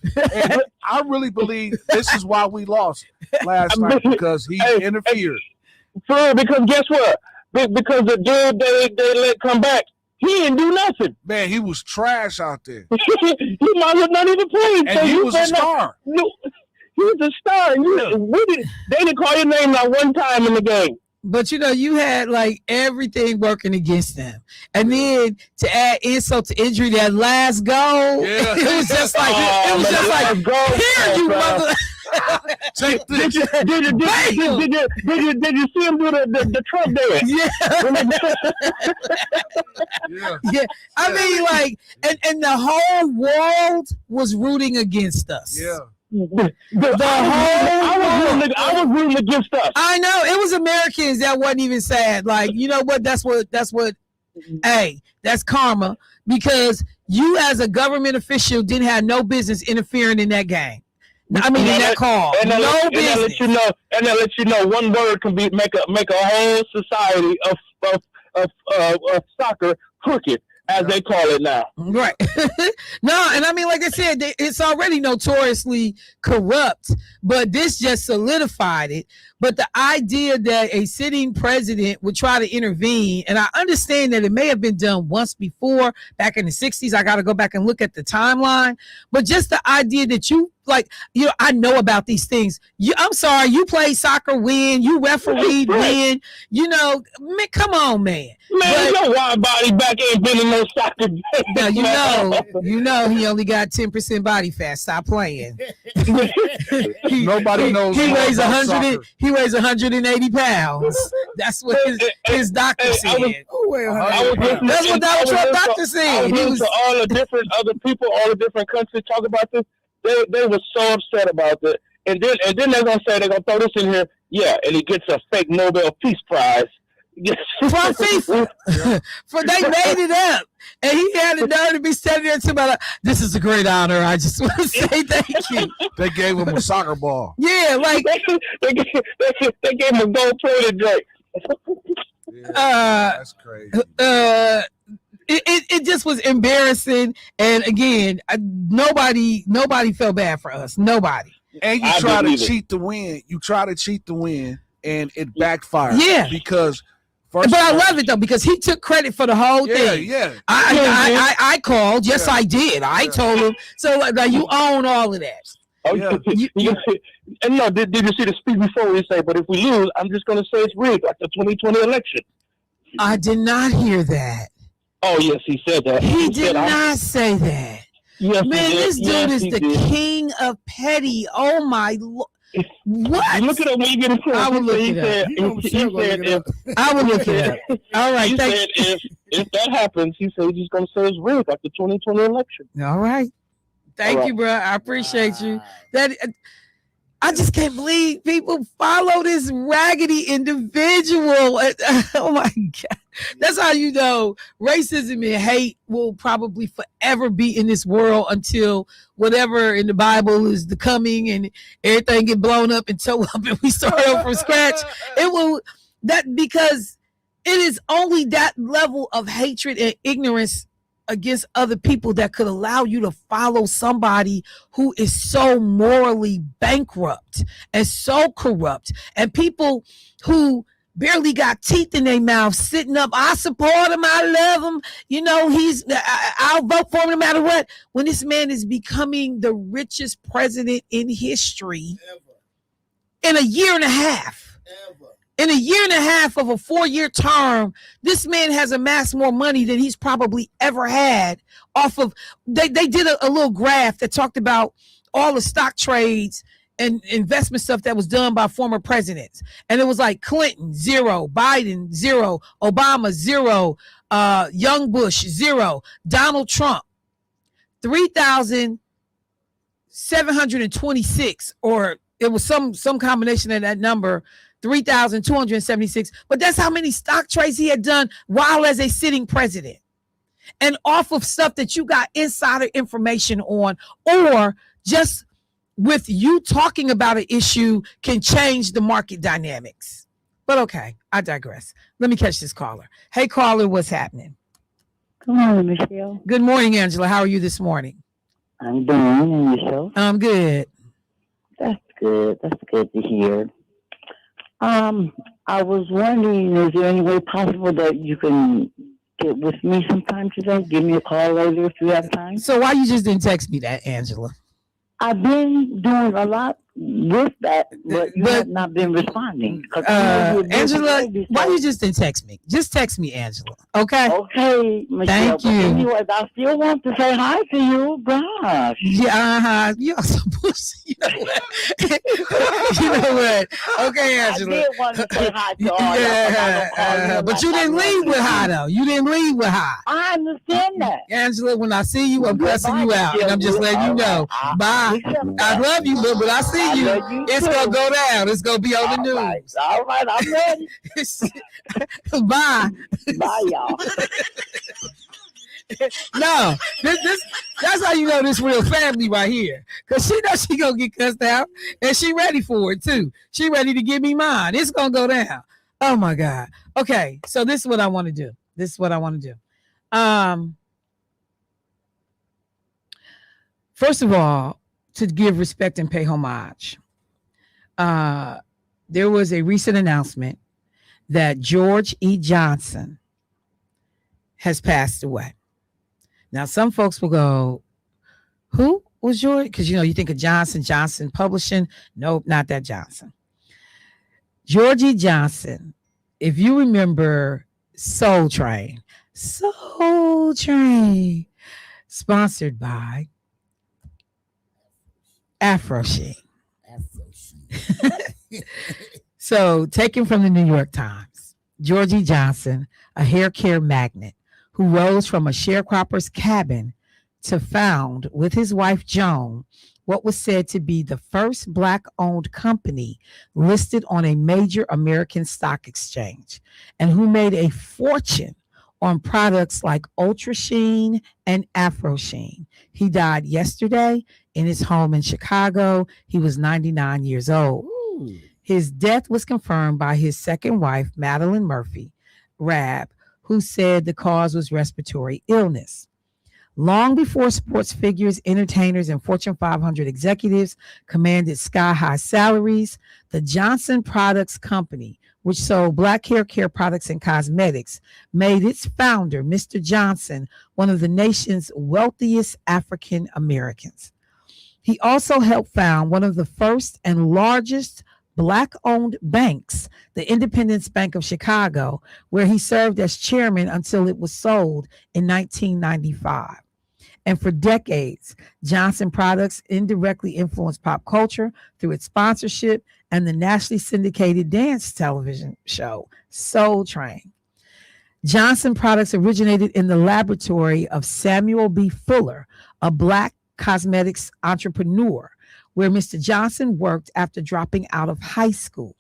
I really believe this is why we lost last night, because he interfered. True, because guess what? Because the dude they let come back, he didn't do nothing. Man, he was trash out there. He might have not even played. And he was a star. No, He was a star. And they didn't call your name not one time in the game. But you had like everything working against them, and then to add insult to injury, that last goal, it was just like, here you mother. Did you see him do the Trump dance? Yeah. I mean, like, and the whole world was rooting against us. Yeah. I was rooting against us. I know it was Americans that wasn't even sad. Like, you know what? That's what. Hey, that's karma, because you as a government official didn't have no business interfering in that game. I mean, in that call, no business. And they let you know one word can make a whole society of soccer crooked, as they call it now. Right. No, and I mean, like I said, it's already notoriously corrupt, but this just solidified it. But the idea that a sitting president would try to intervene, and I understand that it may have been done once before, back in the 60s. I got to go back and look at the timeline. But just the idea that I know about these things. I'm sorry, you play soccer, win. You refereed, win. Man, come on, man. Man, your wide body back ain't been in no soccer game. Now, you know he only got 10% body fat. Stop playing. Nobody knows. He weighs 100. He weighs 180 pounds. That's what his doctor said. That's what Donald Trump doctor said. I was to all the different other people, all the different countries talk about this. They were so upset about it. And then they're gonna say they're gonna throw this in here. Yeah, and he gets a fake Nobel Peace Prize. From FIFA. For they made it up. And he had the nerve to be standing there and somebody, this is a great honor. I just want to say thank you. They gave him a soccer ball. Yeah, like they gave him a gold-plated drink. That's crazy. It just was embarrassing. And again, nobody felt bad for us. Nobody. And you try to cheat to win. You try to cheat to win, and it backfired. Yeah. Because but I love it though, because he took credit for the whole thing. Yeah. I called. Yes, I did. I told him. So like you own all of that. Oh yeah. And no, did you see the speech before we say? But if we lose, I'm just going to say it's rigged, like the 2020 election. I did not hear that. Oh yes, he said that. He did not say that. Yes, man, this dude is the king of petty. Oh my Lord. What? Look it up when you get a chance. I will look it up. I will look it up. All right. He said if that happens, he said he's just going to say it's rigged, like the 2020 election. All right. Thank you, bro. I appreciate you. I just can't believe people follow this raggedy individual. Oh my God. That's how you know racism and hate will probably forever be in this world until whatever in the Bible is the coming and everything get blown up and toe up and we start over from scratch. It will because it is only that level of hatred and ignorance against other people that could allow you to follow somebody who is so morally bankrupt and so corrupt, and people who barely got teeth in their mouth sitting up. I support him. I love him. I'll vote for him no matter what. When this man is becoming the richest president in history in a year and a half. In a year and a half of a 4-year term, this man has amassed more money than he's probably ever had off of. They did a little graph that talked about all the stock trades and investment stuff that was done by former presidents. And it was like Clinton, 0, Biden, 0, Obama, 0, young Bush, 0, Donald Trump, 3,726, or it was some combination of that number, 3,276. But that's how many stock trades he had done while as a sitting president. And off of stuff that you got insider information on, or just with you talking about an issue can change the market dynamics. But okay, I digress. Let me catch this caller. Hey, caller, what's happening? Good morning, Michelle. Good morning, Angela. How are you this morning? I'm doing, and yourself? I'm good. That's good. That's good to hear. I was wondering, is there any way possible that you can get with me sometime today? Give me a call later if you have time. So why you just didn't text me that, Angela? I've been doing a lot with that, but you have not been responding. Angela, why you just didn't text me? Just text me, Angela. Okay. Okay, Michelle. Thank you. Anyways, I still want to say hi to you. Gosh. Yeah, you're so bullshit. You know what? You know what? Okay, Angela. I did want to say hi to all y'all. But you didn't leave with hi, though. You didn't leave with hi. I understand that. Angela, when I see you, I'm pressing you out. And I'm just letting you know. Bye. I love you, but I see you. It's going to go down. It's going to be on the news. All right, I'm ready. Bye. Bye, y'all. No, that's how you know this real family right here. Because she knows she going to get cussed out. And she ready for it, too. She ready to give me mine. It's going to go down. Oh, my God. Okay, so this is what I want to do. First of all, to give respect and pay homage, there was a recent announcement that George E. Johnson has passed away. Now, some folks will go, who was George? Because, you think of Johnson Publishing. Nope, not that Johnson. George E. Johnson, if you remember Soul Train, sponsored by Afro Sheen. So, taken from the New York Times, George E. Johnson, a hair care magnate who rose from a sharecropper's cabin to found, with his wife Joan, what was said to be the first Black-owned company listed on a major American stock exchange, and who made a fortune on products like Ultra Sheen and Afro Sheen. He died yesterday in his home in Chicago. He was 99 years old. Ooh. His death was confirmed by his second wife, Madeline Murphy, Rab, who said the cause was respiratory illness. Long before sports figures, entertainers, and Fortune 500 executives commanded sky-high salaries, the Johnson Products Company, which sold Black hair care products and cosmetics, made its founder, Mr. Johnson, one of the nation's wealthiest African Americans. He also helped found one of the first and largest Black-owned banks, the Independence Bank of Chicago, where he served as chairman until it was sold in 1995. And for decades, Johnson Products indirectly influenced pop culture through its sponsorship and the nationally syndicated dance television show, Soul Train. Johnson Products originated in the laboratory of Samuel B. Fuller, a Black cosmetics entrepreneur, where Mr. Johnson worked after dropping out of high school.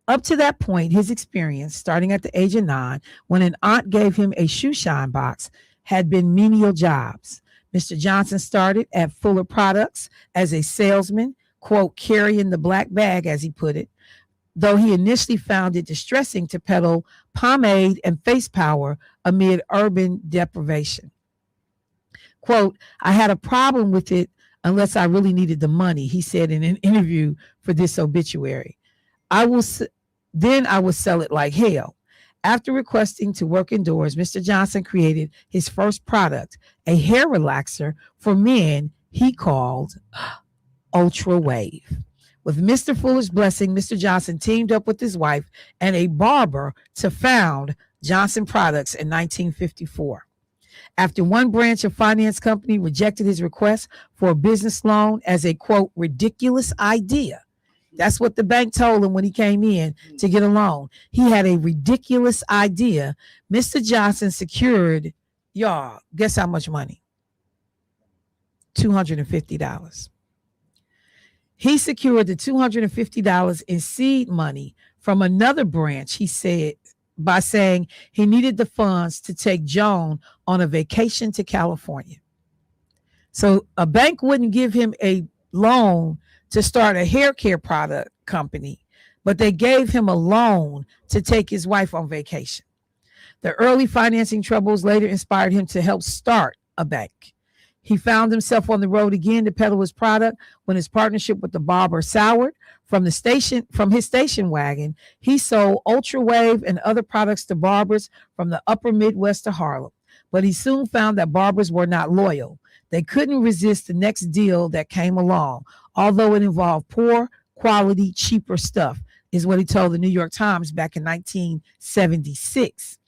Up to that point, his experience, starting at the age of 9, when an aunt gave him a shoe shine box, had been menial jobs. Mr. Johnson started at Fuller Products as a salesman, quote, carrying the black bag, as he put it, though he initially found it distressing to peddle pomade and face powder amid urban deprivation. Quote, I had a problem with it unless I really needed the money, he said in an interview for this obituary. I would sell it like hell. After requesting to work indoors, Mr. Johnson created his first product, a hair relaxer for men he called Ultra Wave. With Mr. Fuller's blessing, Mr. Johnson teamed up with his wife and a barber to found Johnson Products in 1954. After one branch of finance company rejected his request for a business loan as a, quote, ridiculous idea. That's what the bank told him when he came in to get a loan. He had a ridiculous idea. Mr. Johnson secured, y'all, guess how much money? $250. He secured the $250 in seed money from another branch, he said, by saying he needed the funds to take Joan on a vacation to California. So a bank wouldn't give him a loan to start a hair care product company, but they gave him a loan to take his wife on vacation. The early financing troubles later inspired him to help start a bank. He found himself on the road again to peddle his product when his partnership with the barber soured. From his station wagon, he sold Ultra Wave and other products to barbers from the upper Midwest to Harlem. But he soon found that barbers were not loyal. They couldn't resist the next deal that came along, although it involved poor quality, cheaper stuff, is what he told the New York Times back in 1976.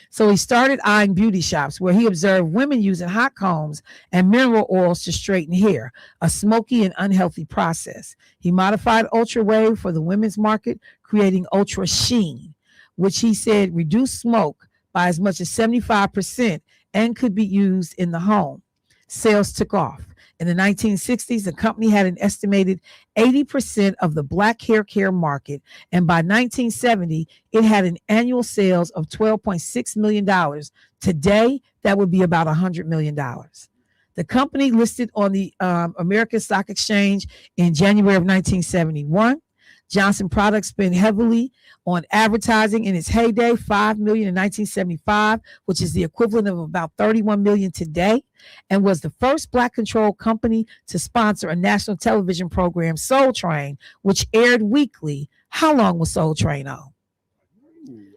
So he started eyeing beauty shops where he observed women using hot combs and mineral oils to straighten hair, a smoky and unhealthy process. He modified Ultra Wave for the women's market, creating Ultra Sheen, which he said reduced smoke by as much as 75% and could be used in the home. Sales took off. In the 1960s, the company had an estimated 80% of the black hair care market, and by 1970, it had an annual sales of $12.6 million. Today, that would be about $100 million. The company listed on the American Stock Exchange in January of 1971. Johnson Products spent heavily on advertising in its heyday, $5 million in 1975, which is the equivalent of about $31 million today, and was the first black-controlled company to sponsor a national television program, Soul Train, which aired weekly. How long was Soul Train on?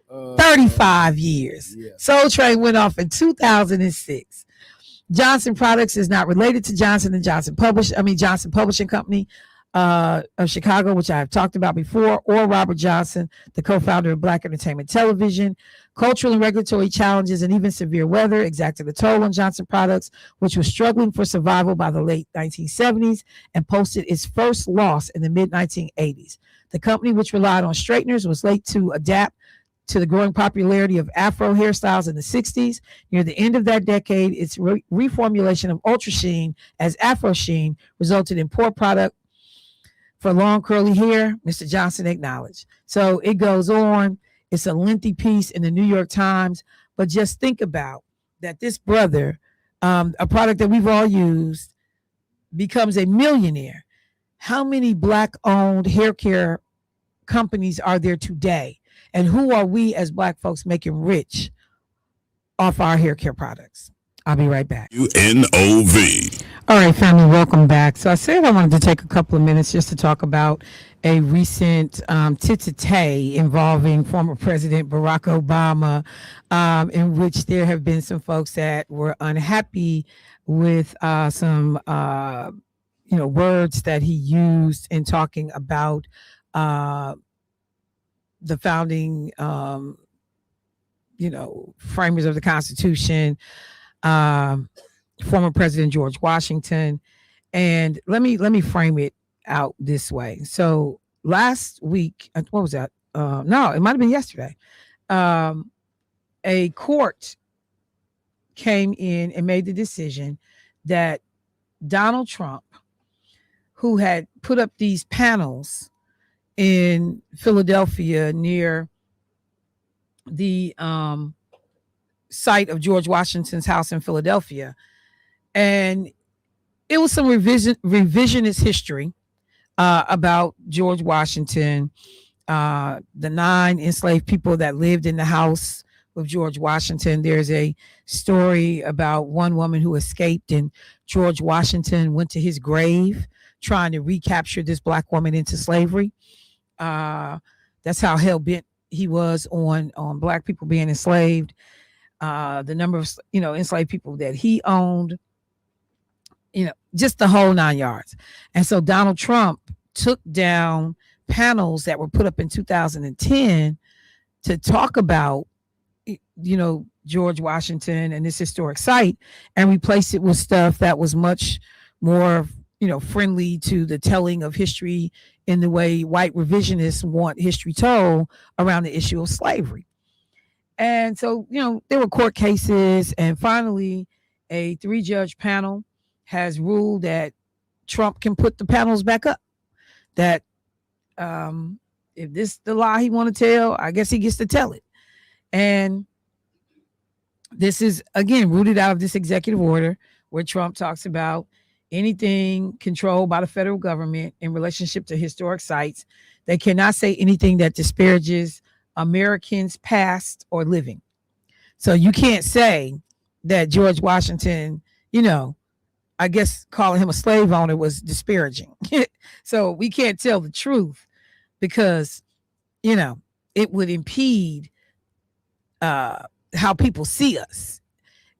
35 years. Yeah. Soul Train went off in 2006. Johnson Products is not related to Johnson Publishing Company of Chicago, which I have talked about before, or Robert Johnson, the co-founder of Black Entertainment Television. Cultural and regulatory challenges and even severe weather exacted a toll on Johnson Products, which was struggling for survival by the late 1970s and posted its first loss in the mid-1980s. The company, which relied on straighteners, was late to adapt to the growing popularity of Afro hairstyles in the 60s. Near the end of that decade, its reformulation of Ultra Sheen as Afro Sheen resulted in poor product for long curly hair, Mr. Johnson acknowledged. So it goes on. It's a lengthy piece in the New York Times, but just think about that this brother, a product that we've all used, becomes a millionaire. How many black-owned hair care companies are there today? And who are we as black folks making rich off our hair care products? I'll be right back. WNOV. All right, family, welcome back. So I said I wanted to take a couple of minutes just to talk about a recent tit-to-tay involving former President Barack Obama, in which there have been some folks that were unhappy with some words that he used in talking about the founding framers of the Constitution, former President George Washington. And let me frame it out this way. So last week, what was that? No, it might have been yesterday. A court came in and made the decision that Donald Trump, who had put up these panels in Philadelphia near the site of George Washington's house in Philadelphia, and it was some revisionist history about George Washington, the 9 enslaved people that lived in the house with George Washington. There's a story about one woman who escaped, and George Washington went to his grave trying to recapture this black woman into slavery. That's how hell-bent he was on black people being enslaved. The number of enslaved people that he owned, just the whole 9 yards. And so Donald Trump took down panels that were put up in 2010 to talk about George Washington and this historic site, and replaced it with stuff that was much more friendly to the telling of history in the way white revisionists want history told around the issue of slavery. And so, there were court cases, and finally a 3-judge panel has ruled that Trump can put the panels back up. That if this is the lie he want to tell, I guess he gets to tell it. And this is, again, rooted out of this executive order where Trump talks about anything controlled by the federal government in relationship to historic sites. They cannot say anything that disparages Americans past or living. So you can't say that George Washington, I guess calling him a slave owner was disparaging. So we can't tell the truth because, it would impede how people see us.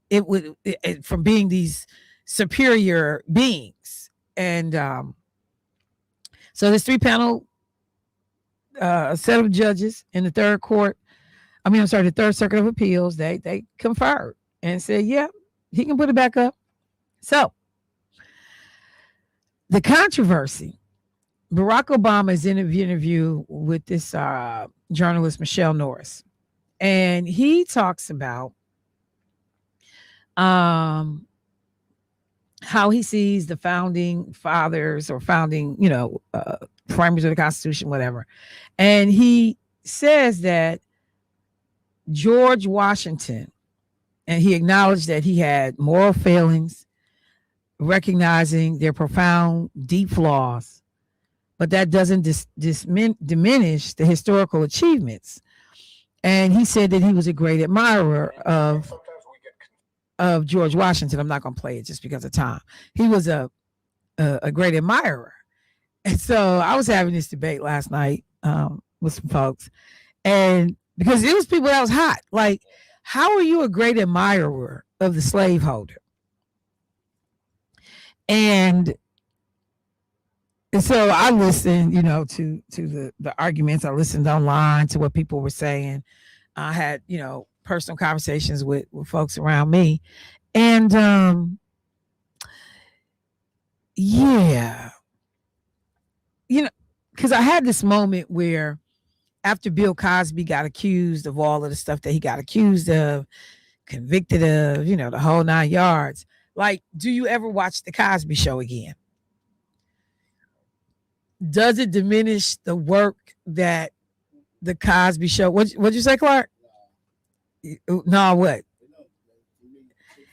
It would, from being these superior beings. And so this 3-panel set of judges in the third circuit of appeals, they conferred and said, yeah, he can put it back up. So the controversy, Barack Obama's interview with this journalist, Michelle Norris, and he talks about how he sees the founding fathers or founding, framers of the Constitution, whatever. And he says that George Washington, and he acknowledged that he had moral failings, recognizing their profound, deep flaws, but that doesn't diminish the historical achievements. And he said that he was a great admirer of George Washington. I'm not going to play it just because of time. He was a great admirer. And so I was having this debate last night with some folks, and because it was people that was hot. Like, how are you a great admirer of the slaveholder? And so I listened, to the arguments. I listened online to what people were saying. I had, personal conversations with folks around me. And because I had this moment where after Bill Cosby got accused of all of the stuff that he got accused of, convicted of, the whole 9 yards. Like, do you ever watch the Cosby Show again? Does it diminish the work that the Cosby Show? What'd you say, Clark? No, what?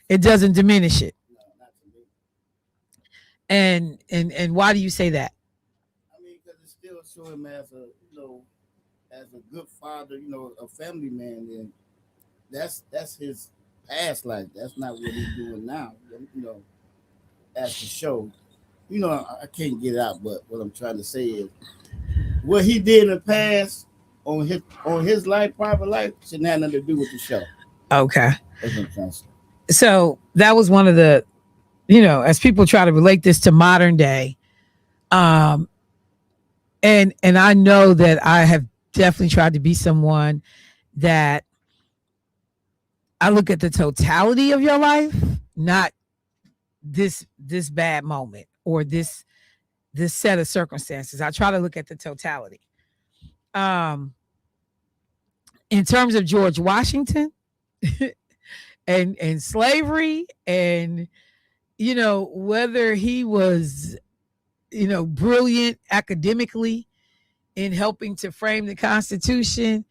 It doesn't diminish it. And why do you say that? I mean, because it still show him as a, as a good father, a family man. And that's his past life. That's not what he's doing now. As the show. I can't get it out, but what I'm trying to say is what he did in the past on his life, private life, shouldn't have nothing to do with the show. Okay. That's what I'm trying to say. So that was one of the, as people try to relate this to modern day, and I know that I have definitely tried to be someone that I look at the totality of your life, not this bad moment or this set of circumstances. I try to look at the totality. In terms of George Washington and slavery, and whether he was brilliant academically in helping to frame the Constitution,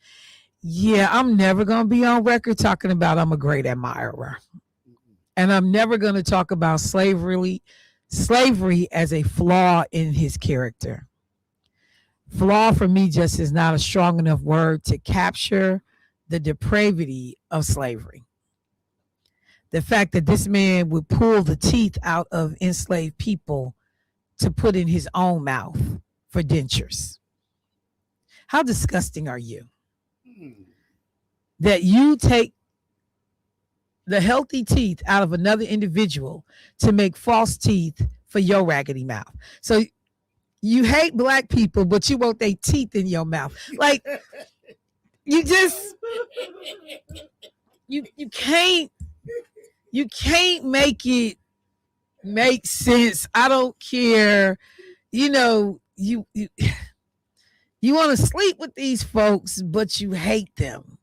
I'm never going to be on record talking about I'm a great admirer. And I'm never going to talk about slavery as a flaw in his character. Flaw for me just is not a strong enough word to capture the depravity of slavery. The fact that this man would pull the teeth out of enslaved people to put in his own mouth for dentures. How disgusting are you? That you take the healthy teeth out of another individual to make false teeth for your raggedy mouth. So you hate black people, but you want their teeth in your mouth. Like, you just, you can't make it make sense. I don't care. You want to sleep with these folks, but you hate them.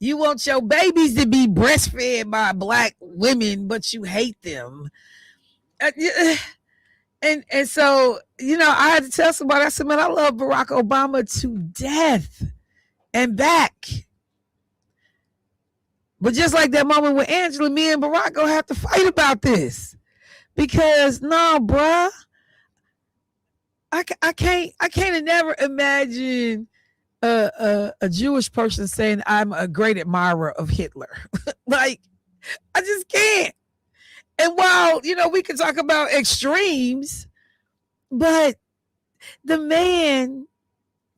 You want your babies to be breastfed by black women, but you hate them. And so, I had to tell somebody, I said, man, I love Barack Obama to death and back. But just like that moment with Angela, me and Barack gonna have to fight about this. Because no, bruh, I can't never imagine a Jewish person saying I'm a great admirer of Hitler. Like, I just can't. And while, we can talk about extremes, but the man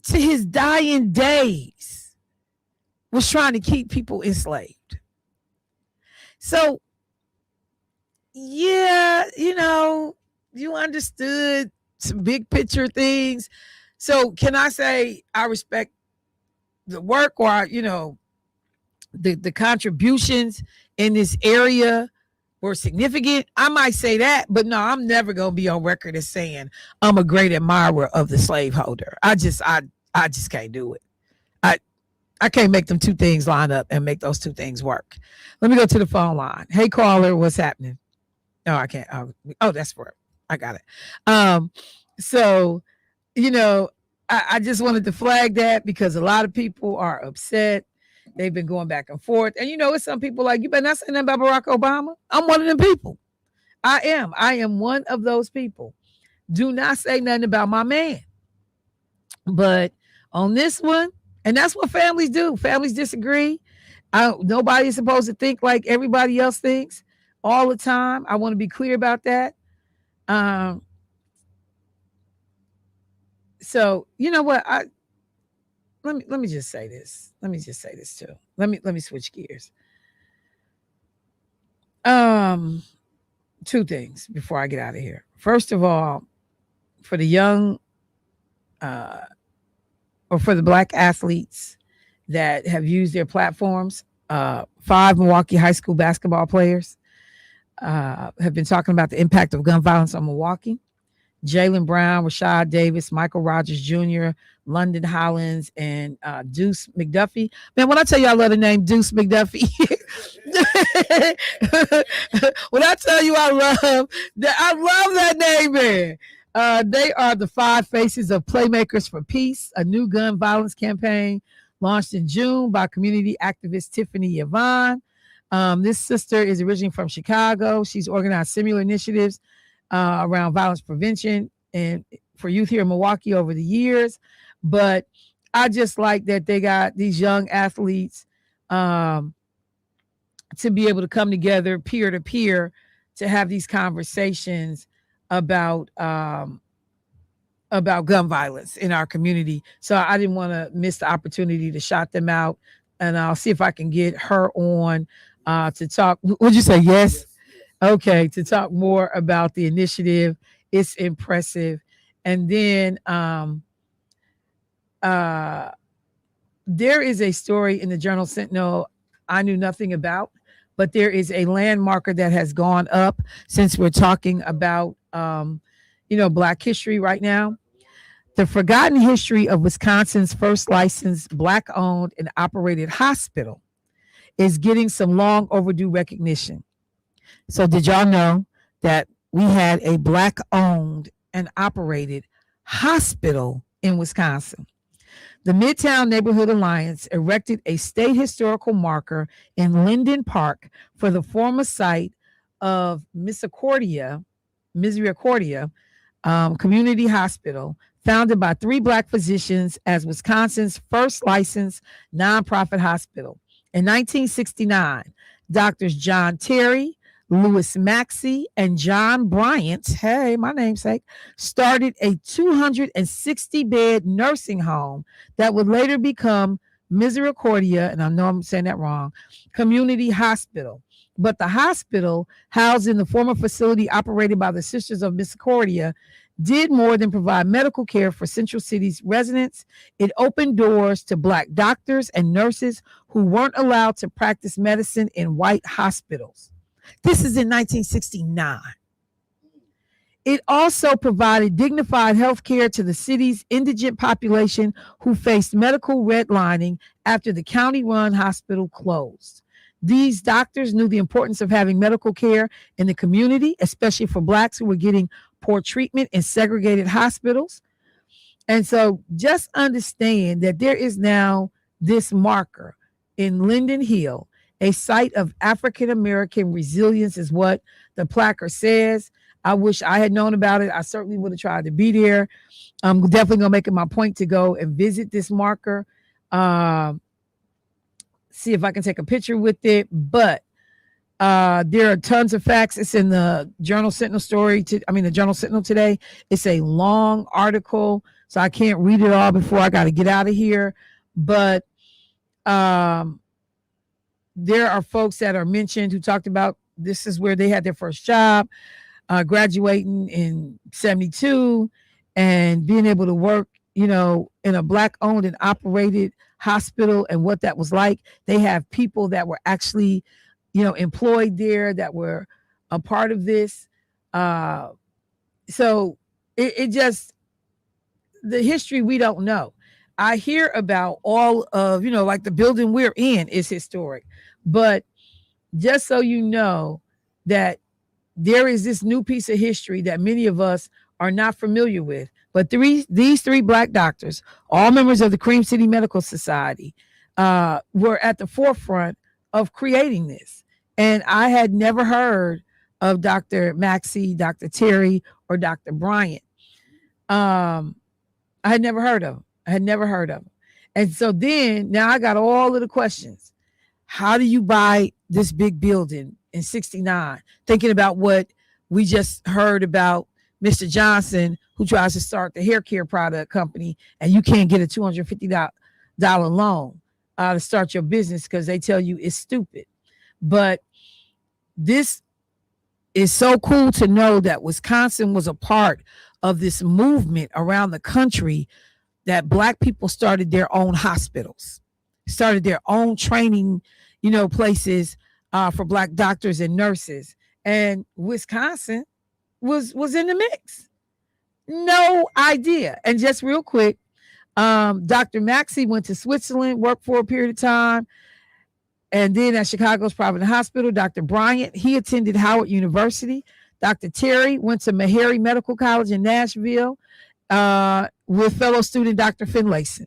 to his dying days was trying to keep people enslaved. So yeah, you understood some big picture things. So can I say I respect the work, or the contributions in this area were significant? I might say that, but no, I'm never gonna be on record as saying I'm a great admirer of the slaveholder. I just can't do it. I can't make them two things line up and make those two things work. Let me go to the phone line. Hey caller, what's happening? No, I can't. Oh, that's for it. I got it. So, I just wanted to flag that because a lot of people are upset. They've been going back and forth. And it's some people like, you better not say nothing about Barack Obama. I'm one of them people. I am one of those people. Do not say nothing about my man. But on this one, and that's what families do. Families disagree. Nobody is supposed to think like everybody else thinks all the time. I want to be clear about that. So you know what? Let me just say this. Let me just say this too. Let me switch gears. Two things before I get out of here. First of all, for the young or for the Black athletes that have used their platforms, 5 Milwaukee high school basketball players have been talking about the impact of gun violence on Milwaukee. Jaylen Brown, Rashad Davis, Michael Rogers Jr., London Hollins, and Deuce McDuffie. Man, when I tell you I love the name Deuce McDuffie, when I tell you I love that name, man. They are the 5 faces of Playmakers for Peace, a new gun violence campaign launched in June by community activist Tiffany Yvonne. This sister is originally from Chicago. She's organized similar initiatives around violence prevention and for youth here in Milwaukee over the years. But I just like that they got these young athletes to be able to come together peer to peer to have these conversations about gun violence in our community. So I didn't want to miss the opportunity to shout them out, and I'll see if I can get her on to talk. Would you say yes? Okay, to talk more about the initiative. It's impressive. And then there is a story in the Journal Sentinel I knew nothing about, but there is a landmarker that has gone up since we're talking about Black history right now. The forgotten history of Wisconsin's first licensed Black-owned and operated hospital is getting some long overdue recognition. So did y'all know that we had a Black-owned and operated hospital in Wisconsin? The Midtown Neighborhood Alliance erected a state historical marker in Linden Park for the former site of Misericordia Community Hospital, founded by 3 Black physicians as Wisconsin's first licensed nonprofit hospital. In 1969, Doctors John Terry, Louis Maxey, and John Bryant, hey, my namesake, started a 260-bed nursing home that would later become Misericordia, and I know I'm saying that wrong, Community Hospital. But the hospital, housed in the former facility operated by the Sisters of Misericordia, did more than provide medical care for Central City's residents. It opened doors to Black doctors and nurses who weren't allowed to practice medicine in white hospitals. This is in 1969. It also provided dignified health care to the city's indigent population who faced medical redlining after the county-run hospital closed. These doctors knew the importance of having medical care in the community, especially for Blacks who were getting poor treatment in segregated hospitals. And so just understand that there is now this marker in Linden Hill, a site of African-American resilience is what the placard says. I wish I had known about it. I certainly would have tried to be there. I'm definitely going to make it my point to go and visit this marker. See if I can take a picture with it. But there are tons of facts. It's in the Journal Sentinel the Journal Sentinel today. It's a long article, so I can't read it all before I got to get out of here. But there are folks that are mentioned who talked about this is where they had their first job, graduating in 72 and being able to work, in a Black owned and operated hospital and what that was like. They have people that were actually, employed there that were a part of this. So it just, the history we don't know. I hear about all of, like the building we're in is historic, but just so you know that there is this new piece of history that many of us are not familiar with. But these three Black doctors, all members of the Cream City Medical Society, were at the forefront of creating this. And I had never heard of Dr. Maxey, Dr. Terry, or Dr. Bryant. I had never heard of them. And so then now I got all of the questions. How do you buy this big building in 69? Thinking about what we just heard about Mr. Johnson, who tries to start the hair care product company, and you can't get a $250 loan to start your business because they tell you it's stupid. But this is so cool to know that Wisconsin was a part of this movement around the country, that Black people started their own hospitals, started their own training, places for Black doctors and nurses. And Wisconsin was in the mix. No idea. And just real quick, Dr. Maxey went to Switzerland, worked for a period of time, and then at Chicago's private hospital. Dr. Bryant, he attended Howard University. Dr. Terry went to Meharry Medical College in Nashville with fellow student Dr. Finlayson.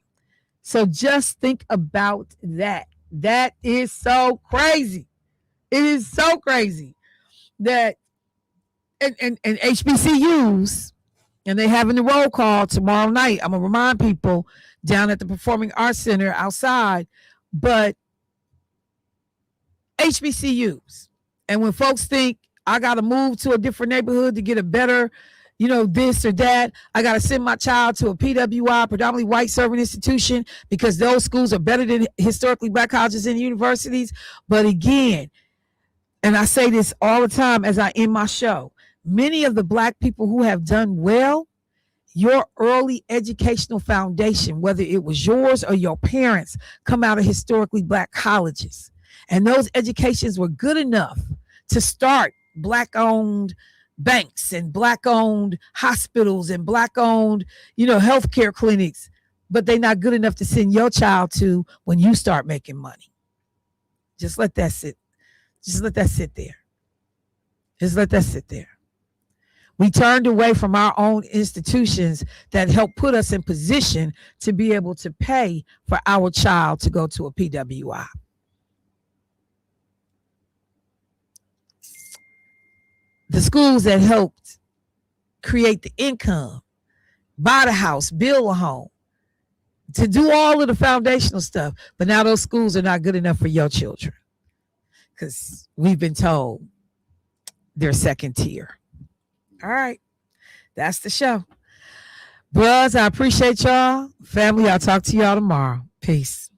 So just think about that. That is so crazy. It is so crazy that and HBCUs, and they having the roll call tomorrow night. I'm gonna remind people down at the Performing Arts Center outside, but HBCUs. And when folks think I gotta move to a different neighborhood to get a better, this or that, I gotta send my child to a PWI, predominantly white serving institution, because those schools are better than historically Black colleges and universities. But again, and I say this all the time as I end my show, many of the Black people who have done well, your early educational foundation, whether it was yours or your parents, come out of historically Black colleges. And those educations were good enough to start Black-owned banks and Black-owned hospitals and Black-owned, healthcare clinics, but they're not good enough to send your child to when you start making money. Just let that sit. Just let that sit there. Just let that sit there. We turned away from our own institutions that helped put us in position to be able to pay for our child to go to a PWI. The schools that helped create the income, buy the house, build a home, to do all of the foundational stuff. But now those schools are not good enough for your children because we've been told they're second tier. All right. That's the show. Bros, I appreciate y'all. Family, I'll talk to y'all tomorrow. Peace.